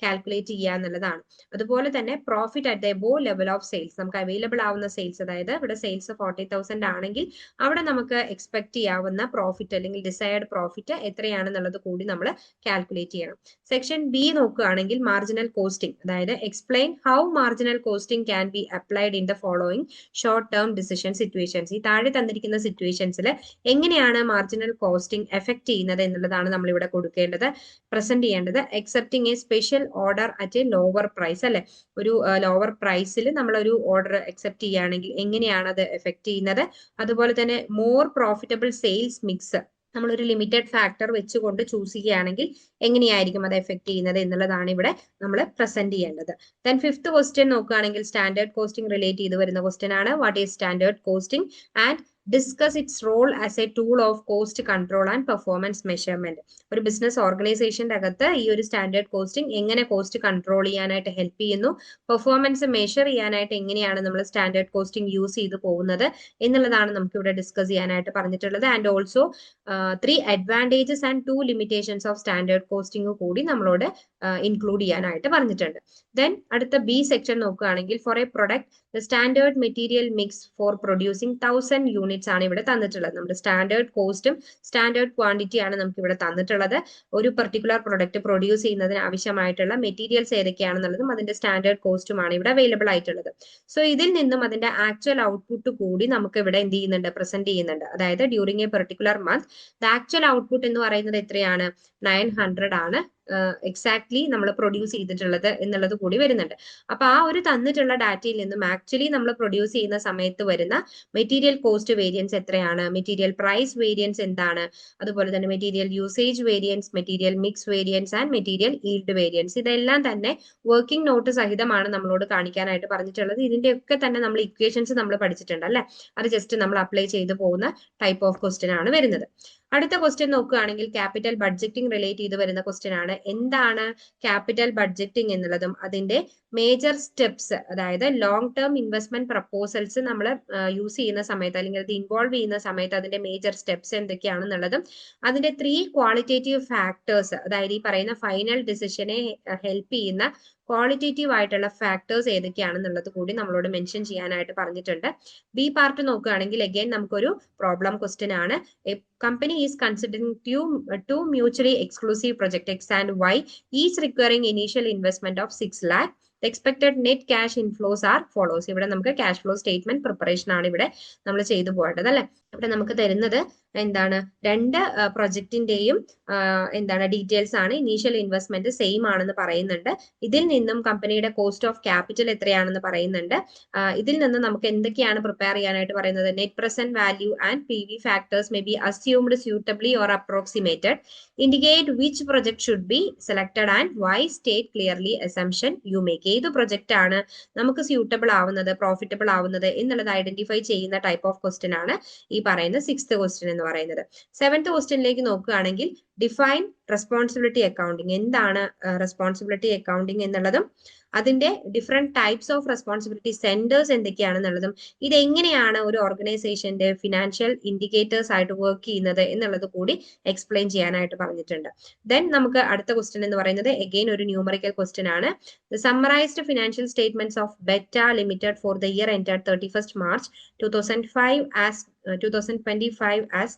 കാൽക്കുലേറ്റ് ചെയ്യുക എന്നുള്ളതാണ്. അതുപോലെ തന്നെ profit at the above level of sales, നമുക്ക് അവൈലബിൾ ആവുന്ന സെയിൽസ്, അതായത് ഇവിടെ സെയിൽസ് 40,000 ആണെങ്കിൽ അവിടെ നമുക്ക് എക്സ്പെക്ട് ചെയ്യാവുന്ന പ്രോഫിറ്റ് അല്ലെങ്കിൽ ഡിസൈഡ് പ്രോഫിറ്റ് എത്രയാണെന്നുള്ളത് കൂടി നമ്മൾ കാൽക്കുലേറ്റ് ചെയ്യണം. സെക്ഷൻ ബി നോക്കുകയാണെങ്കിൽ മാർജിനൽ കോസ്റ്റിംഗ്, അതായത് explain how marginal costing can be applied in the following short term decision situations. ഈ താഴെ തന്നിരിക്കുന്ന സിറ്റുവേഷൻസിൽ എങ്ങനെയാണ് മാർജിനൽ കോസ്റ്റിംഗ് എഫക്ട് ചെയ്യുന്നത് എന്നുള്ളതാണ് നമ്മൾ ഇവിടെ കൊടുക്കേണ്ടത്, പ്രസന്റ് ചെയ്യേണ്ടത്. Accepting a special order at a lower price അല്ലെ, ഒരു ലോവർ പ്രൈസിൽ നമ്മളൊരു ഓർഡർ അക്സെപ്റ്റ് ചെയ്യുകയാണെങ്കിൽ എങ്ങനെയാണ് അത് എഫക്ട് ചെയ്യുന്നത്. അതുപോലെ തന്നെ മോർ പ്രോഫിറ്റബിൾ സെയിൽസ് മിക്സ് നമ്മളൊരു ലിമിറ്റഡ് ഫാക്ടർ വെച്ചുകൊണ്ട് ചൂസ് ചെയ്യുകയാണെങ്കിൽ എങ്ങനെയായിരിക്കും അത് എഫക്ട് ചെയ്യുന്നത് എന്നുള്ളതാണ് ഇവിടെ നമ്മൾ പ്രസന്റ് ചെയ്യേണ്ടത്. ദെൻ ഫിഫ്ത്ത് ക്വസ്റ്റ്യൻ നോക്കുകയാണെങ്കിൽ സ്റ്റാൻഡേർഡ് കോസ്റ്റിംഗ് റിലേറ്റ് ചെയ്ത് വരുന്ന ക്വസ്റ്റ്യൻ ആണ്. What is standard costing and discuss its role as a tool of cost control and performance measurement. ഒരു ബിസിനസ് ഓർഗനൈസേഷന്റെ അകത്ത് ഈ ഒരു സ്റ്റാൻഡേർഡ് കോസ്റ്റിംഗ് എങ്ങനെ കോസ്റ്റ് കൺട്രോൾ ചെയ്യാനായിട്ട് ഹെൽപ്പ് ചെയ്യുന്നു, പെർഫോമൻസ് മെഷർ ചെയ്യാനായിട്ട് എങ്ങനെയാണ് നമ്മൾ സ്റ്റാൻഡേർഡ് കോസ്റ്റിംഗ് യൂസ് ചെയ്ത് പോകുന്നത് എന്നുള്ളതാണ് നമുക്ക് ഇവിടെ ഡിസ്കസ് ചെയ്യാനായിട്ട് പറഞ്ഞിട്ടുള്ളത്. And also 3 advantages and 2 limitations of standard costing കൂടി നമ്മളോട് ഇൻക്ലൂഡ് ചെയ്യാനായിട്ട് പറഞ്ഞിട്ടുണ്ട്. ദെൻ അടുത്ത ബി സെക്ഷൻ നോക്കുകയാണെങ്കിൽ for a product the standard material mix for producing 1000 units ആണ് ഇവിടെ തന്നിട്ടുള്ളത്. നമ്മുടെ സ്റ്റാൻഡേർഡ് കോസ്റ്റും സ്റ്റാൻഡേർഡ് ക്വാണ്ടിറ്റി ആണ് നമുക്ക് ഇവിടെ തന്നിട്ടുള്ളത്. ഒരു പെർട്ടിക്കുലർ പ്രൊഡക്റ്റ് പ്രൊഡ്യൂസ് ചെയ്യുന്നതിന് ആവശ്യമായിട്ടുള്ള മെറ്റീരിയൽസ് ഏതൊക്കെയാണെന്നുള്ളതും അതിന്റെ സ്റ്റാൻഡേർഡ് കോസ്റ്റുമാണ് ഇവിടെ അവൈലബിൾ ആയിട്ടുള്ളത്. സോ ഇതിൽ നിന്നും അതിന്റെ ആക്ച്വൽ ഔട്ട്പുട്ട് കൂടി നമുക്ക് ഇവിടെ എന്ത് ചെയ്യുന്നുണ്ട്, പ്രസന്റ് ചെയ്യുന്നുണ്ട്. അതായത് during A particular month the actual output എന്ന് പറയുന്നത് എത്രയാണ്, 900 ആണ് എക്സാക്ട്ലി നമ്മൾ പ്രൊഡ്യൂസ് ചെയ്തിട്ടുള്ളത് എന്നുള്ളത് കൂടി വരുന്നുണ്ട്. അപ്പൊ ആ ഒരു തന്നിട്ടുള്ള ഡാറ്റയിൽ നിന്നും ആക്ച്വലി നമ്മൾ പ്രൊഡ്യൂസ് ചെയ്യുന്ന സമയത്ത് വരുന്ന മെറ്റീരിയൽ കോസ്റ്റ് വേരിയൻസ് എത്രയാണ്, മെറ്റീരിയൽ പ്രൈസ് വേരിയൻസ് എന്താണ്, അതുപോലെ തന്നെ material usage variance, material mix variance and material yield variance, ഇതെല്ലാം തന്നെ വർക്കിംഗ് നോട്ട് സഹിതമാണ് നമ്മളോട് കാണിക്കാനായിട്ട് പറഞ്ഞിട്ടുള്ളത്. ഇതിന്റെയൊക്കെ തന്നെ നമ്മൾ ഇക്വേഷൻസ് നമ്മൾ പഠിച്ചിട്ടുണ്ട് അല്ലെ, അത് ജസ്റ്റ് നമ്മൾ അപ്ലൈ ചെയ്ത് പോകുന്ന ടൈപ്പ് ഓഫ് ക്വസ്റ്റ്യൻ ആണ് വരുന്നത്. അടുത്ത ക്വസ്റ്റ്യൻ നോക്കുകയാണെങ്കിൽ ക്യാപിറ്റൽ ബഡ്ജറ്റിംഗ് റിലേറ്റ് ചെയ്ത് വരുന്ന ക്വസ്റ്റ്യൻ ആണ്. എന്താണ് ക്യാപിറ്റൽ ബഡ്ജറ്റിംഗ് എന്നുള്ളതും അതിന്റെ മേജർ സ്റ്റെപ്സ്, അതായത് ലോങ് ടേം ഇൻവെസ്റ്റ്മെന്റ് പ്രപ്പോസൽസ് നമ്മൾ യൂസ് ചെയ്യുന്ന സമയത്ത് അല്ലെങ്കിൽ അത് ഇൻവോൾവ് ചെയ്യുന്ന സമയത്ത് അതിന്റെ മേജർ സ്റ്റെപ്സ് എന്തൊക്കെയാണെന്നുള്ളതും അതിന്റെ 3 ക്വാളിറ്റേറ്റീവ് ഫാക്ടേഴ്സ്, അതായത് ഈ പറയുന്ന ഫൈനൽ ഡിസിഷനെ ഹെൽപ്പ് ചെയ്യുന്ന ക്വാളിറ്റേറ്റീവ് ആയിട്ടുള്ള ഫാക്ടേഴ്സ് ഏതൊക്കെയാണെന്നുള്ളത് കൂടി നമ്മളോട് മെൻഷൻ ചെയ്യാനായിട്ട് പറഞ്ഞിട്ടുണ്ട്. ബി പാർട്ട് നോക്കുകയാണെങ്കിൽ അഗൈൻ നമുക്കൊരു പ്രോബ്ലം ക്വസ്റ്റ്യൻ ആണ്. A company is considering two mutually exclusive projects X and Y, each requiring initial investment of 6 lakh. The expected net cash inflows are follows. ഇവിടെ നമുക്ക് cash flow statement preparation ആണ് ഇവിടെ നമ്മൾ ചെയ്തു പോകേണ്ടത് അല്ലെ. ഇവിടെ നമുക്ക് തരുന്നത് എന്താണ്, രണ്ട് പ്രൊജക്ടിന്റെയും എന്താണ് ഡീറ്റെയിൽസ് ആണ്. ഇനീഷ്യൽ ഇൻവെസ്റ്റ്മെന്റ് സെയിം ആണെന്ന് പറയുന്നുണ്ട്. ഇതിൽ നിന്നും കമ്പനിയുടെ കോസ്റ്റ് ഓഫ് ക്യാപിറ്റൽ എത്രയാണെന്ന് പറയുന്നുണ്ട്. ഇതിൽ നിന്ന് നമുക്ക് എന്തൊക്കെയാണ് പ്രിപ്പയർ ചെയ്യാനായിട്ട് പറയുന്നത്, net present value and PV factors may be assumed suitably or approximated, indicate which project should be selected and why, state clearly assumption you make. ഏത് പ്രൊജക്റ്റ് ആണ് നമുക്ക് സ്യൂട്ടബിൾ ആവുന്നത്, പ്രോഫിറ്റബിൾ ആവുന്നത് എന്നുള്ളത് ഐഡന്റിഫൈ ചെയ്യുന്ന ടൈപ്പ് ഓഫ് ക്വസ്റ്റ്യൻ ആണ് ഈ പറയുന്ന 6th ക്വസ്റ്റ്യൻ എന്ന് പറയുന്നത്. 7th ക്വസ്റ്റ്യനിലേക്ക് നോക്കുകയാണെങ്കിൽ ഡിഫൈൻ റെസ്പോൺസിബിലിറ്റി അക്കൗണ്ടിങ്. എന്താണ് റെസ്പോൺസിബിലിറ്റി അക്കൗണ്ടിങ് എന്നുള്ളതും അതിന്റെ different types of responsibility centres എന്തൊക്കെയാണെന്നുള്ളതും ഇതെങ്ങനെയാണ് ഒരു ഓർഗനൈസേഷന്റെ ഫിനാൻഷ്യൽ ഇൻഡിക്കേറ്റേഴ്സ് ആയിട്ട് വർക്ക് ചെയ്യുന്നത് എന്നുള്ളത് കൂടി എക്സ്പ്ലെയിൻ ചെയ്യാനായിട്ട് പറഞ്ഞിട്ടുണ്ട്. ദെൻ നമുക്ക് അടുത്ത ക്വസ്റ്റ്യൻ എന്ന് പറയുന്നത് എഗെയിൻ ഒരു ന്യൂമറിക്കൽ ക്വസ്റ്റ്യൻ ആണ്. The summarised financial statements of betta limited four the year ended 31st March 2025 as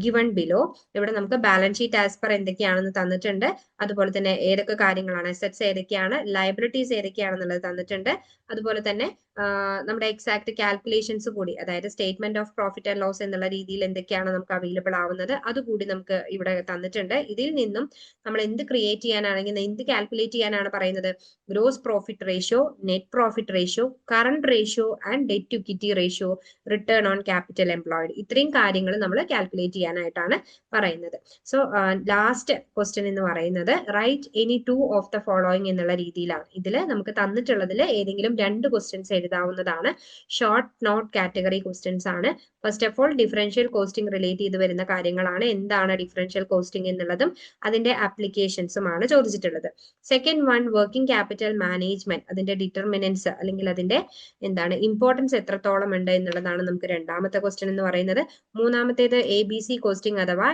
given below. ഇവിടെ നമുക്ക് ബാലൻസ് ഷീറ്റ് ആസ് പെർ എന്തൊക്കെയാണെന്ന് തന്നിട്ടുണ്ട്. അതുപോലെ തന്നെ ഏതൊക്കെ കാര്യങ്ങളാണ്, അസറ്റ്സ് ഏതൊക്കെയാണ്, ലയബിലിറ്റീസ് ഏതൊക്കെയാണെന്നുള്ളത് തന്നിട്ടുണ്ട്. അതുപോലെ തന്നെ നമ്മുടെ എക്സാക്ട് കാൽക്കുലേഷൻസ് കൂടി, അതായത് statement of profit and loss എന്നുള്ള രീതിയിൽ എന്തൊക്കെയാണ് നമുക്ക് അവൈലബിൾ ആവുന്നത് അതുകൂടി നമുക്ക് ഇവിടെ തന്നിട്ടുണ്ട്. ഇതിൽ നിന്നും നമ്മൾ എന്ത് ക്രിയേറ്റ് ചെയ്യാനാണെങ്കിൽ എന്ത് കാൽക്കുലേറ്റ് ചെയ്യാനാണ് പറയുന്നത്, gross profit ratio, net profit ratio, current ratio and debt to equity ratio, return on capital employed, ഇത്രയും കാര്യങ്ങൾ നമ്മൾ കാൽക്കുലേറ്റ് ചെയ്യാനായിട്ടാണ് പറയുന്നത്. സോ ലാസ്റ്റ് ക്വസ്റ്റ്യൻ എന്ന് പറയുന്നത് write any 2 of the following എന്നുള്ള രീതിയിലാണ്. ഇതിൽ നമുക്ക് തന്നിട്ടുള്ളതിൽ ഏതെങ്കിലും 2 ക്വസ്റ്റ്യൻസ് എഴുതാവുന്നതാണ്. ഷോർട്ട് നോട്ട് കാറ്റഗറി ക്വസ്റ്റ്യൻസ് ആണ്. First of all differential costing relate ചെയ്ത് വരുന്ന കാര്യങ്ങളാണ്. എന്താണ് ഡിഫറൻഷ്യൽ കോസ്റ്റിംഗ് എന്നുള്ളതും അതിന്റെ ആപ്ലിക്കേഷൻസും ആണ് ചോദിച്ചിട്ടുള്ളത്. Second one working capital management, അതിന്റെ ഡിറ്റർമിനൻസ് അല്ലെങ്കിൽ അതിന്റെ എന്താണ് ഇമ്പോർട്ടൻസ് എത്രത്തോളം ഉണ്ട് എന്നുള്ളതാണ് നമുക്ക് രണ്ടാമത്തെ ക്വസ്റ്റ്യൻ എന്ന് പറയുന്നത്. മൂന്നാമത്തേത് ABC കോസ്റ്റിംഗ് അഥവാ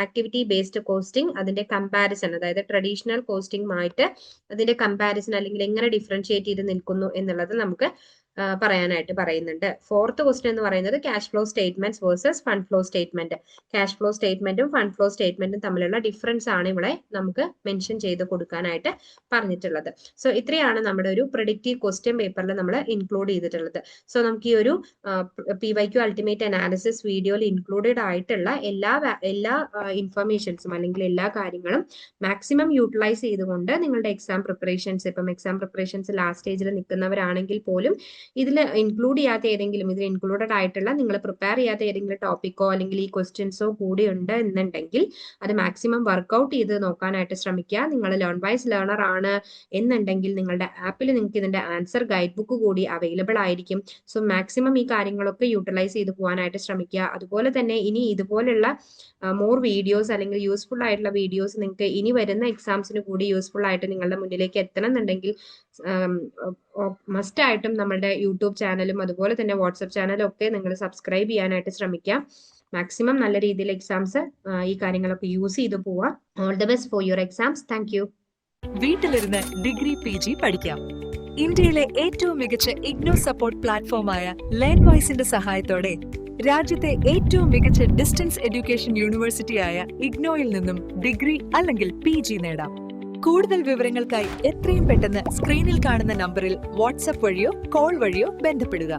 ആക്ടിവിറ്റി ബേസ്ഡ് കോസ്റ്റിംഗ്, അതിന്റെ കമ്പാരിസൺ, അതായത് ട്രഡീഷണൽ കോസ്റ്റിംഗുമായിട്ട് അതിന്റെ കമ്പാരിസൺ അല്ലെങ്കിൽ എങ്ങനെ ഡിഫറൻഷിയേറ്റ് ചെയ്ത് നിൽക്കുന്നു എന്നുള്ളത് നമുക്ക് പറയാനായിട്ട് പറയുന്നുണ്ട്. ഫോർത്ത് ക്വസ്റ്റ്യൻ എന്ന് പറയുന്നത് cash flow statements versus fund flow statement. Cash flow സ്റ്റേറ്റ്മെന്റും ഫണ്ട് ഫ്ലോ സ്റ്റേറ്റ്മെന്റും തമ്മിലുള്ള ഡിഫറൻസ് ആണ് ഇവിടെ നമുക്ക് മെൻഷൻ ചെയ്ത് കൊടുക്കാനായിട്ട് പറഞ്ഞിട്ടുള്ളത്. സോ ഇത്രയാണ് നമ്മുടെ ഒരു പ്രെഡിക്റ്റീവ് ക്വസ്റ്റ്യൻ പേപ്പറിൽ നമ്മൾ ഇൻക്ലൂഡ് ചെയ്തിട്ടുള്ളത്. സോ നമുക്ക് ഈ ഒരു PYQ അൾട്ടിമേറ്റ് അനാലിസിസ് വീഡിയോയിൽ ഇൻക്ലൂഡഡ് ആയിട്ടുള്ള എല്ലാ ഇൻഫർമേഷൻസും അല്ലെങ്കിൽ എല്ലാ കാര്യങ്ങളും മാക്സിമം യൂട്ടിലൈസ് ചെയ്തുകൊണ്ട് നിങ്ങളുടെ എക്സാം പ്രിപ്പറേഷൻസ്, ഇപ്പം എക്സാം പ്രിപ്പറേഷൻസ് ലാസ്റ്റ് സ്റ്റേജിൽ നിൽക്കുന്നവരാണെങ്കിൽ പോലും ഇതിൽ ഇൻക്ലൂഡ് ചെയ്യാത്ത ഏതെങ്കിലും, ഇതിൽ ഇൻക്ലൂഡഡ് ആയിട്ടുള്ള നിങ്ങൾ പ്രിപ്പയർ ചെയ്യാത്ത ഏതെങ്കിലും ടോപ്പിക്കോ അല്ലെങ്കിൽ ഈ ക്വസ്റ്റ്യൻസോ കൂടി ഉണ്ട് എന്നുണ്ടെങ്കിൽ അത് മാക്സിമം വർക്ക്ഔട്ട് ചെയ്ത് നോക്കാനായിട്ട് ശ്രമിക്കുക. നിങ്ങൾ ലേൺ വൈസ് ലേണർ ആണ് എന്നുണ്ടെങ്കിൽ നിങ്ങളുടെ ആപ്പിൽ നിങ്ങൾക്ക് ഇതിന്റെ ആൻസർ ഗൈഡ് ബുക്ക് കൂടി അവൈലബിൾ ആയിരിക്കും. സോ മാക്സിമം ഈ കാര്യങ്ങളൊക്കെ യൂട്ടിലൈസ് ചെയ്ത് പോകാനായിട്ട് ശ്രമിക്കുക. അതുപോലെ തന്നെ ഇനി ഇതുപോലുള്ള മോർ വീഡിയോസ് അല്ലെങ്കിൽ യൂസ്ഫുൾ ആയിട്ടുള്ള വീഡിയോസ് നിങ്ങൾക്ക് ഇനി വരുന്ന എക്സാംസിന് കൂടി യൂസ്ഫുൾ ആയിട്ട് നിങ്ങളുടെ മുന്നിലേക്ക് എത്തണം എന്നുണ്ടെങ്കിൽ മസ്റ്റ് ആയിട്ടും നമ്മുടെ യൂട്യൂബ് ചാനലും അതുപോലെ തന്നെ വാട്സപ്പ് ചാനലും ഒക്കെ നിങ്ങൾ സബ്സ്ക്രൈബ് ചെയ്യാനായിട്ട് ശ്രമിക്കാം. മാക്സിമം നല്ല രീതിയിൽ എക്സാംസ് ഈ കാര്യങ്ങളൊക്കെ യൂസ് ചെയ്ത് പോവാം. All the best for your exams. Thank you. വീട്ടിലിരുന്ന് ഡിഗ്രി PG പഠിക്കാം. ഇന്ത്യയിലെ ഏറ്റവും മികച്ച ഇഗ്നോ സപ്പോർട്ട് പ്ലാറ്റ്ഫോമായ ലേൺവൈസിന്റെ സഹായത്തോടെ രാജ്യത്തെ ഏറ്റവും മികച്ച ഡിസ്റ്റൻസ് എഡ്യൂക്കേഷൻ യൂണിവേഴ്സിറ്റിയായ ഇഗ്നോയിൽ നിന്നും ഡിഗ്രി അല്ലെങ്കിൽ PG നേടാം. കൂടുതൽ വിവരങ്ങൾക്കായി എത്രയും പെട്ടെന്ന് സ്ക്രീനിൽ കാണുന്ന നമ്പറിൽ വാട്സ്ആപ്പ് വഴിയോ കോൾ വഴിയോ ബന്ധപ്പെടുക.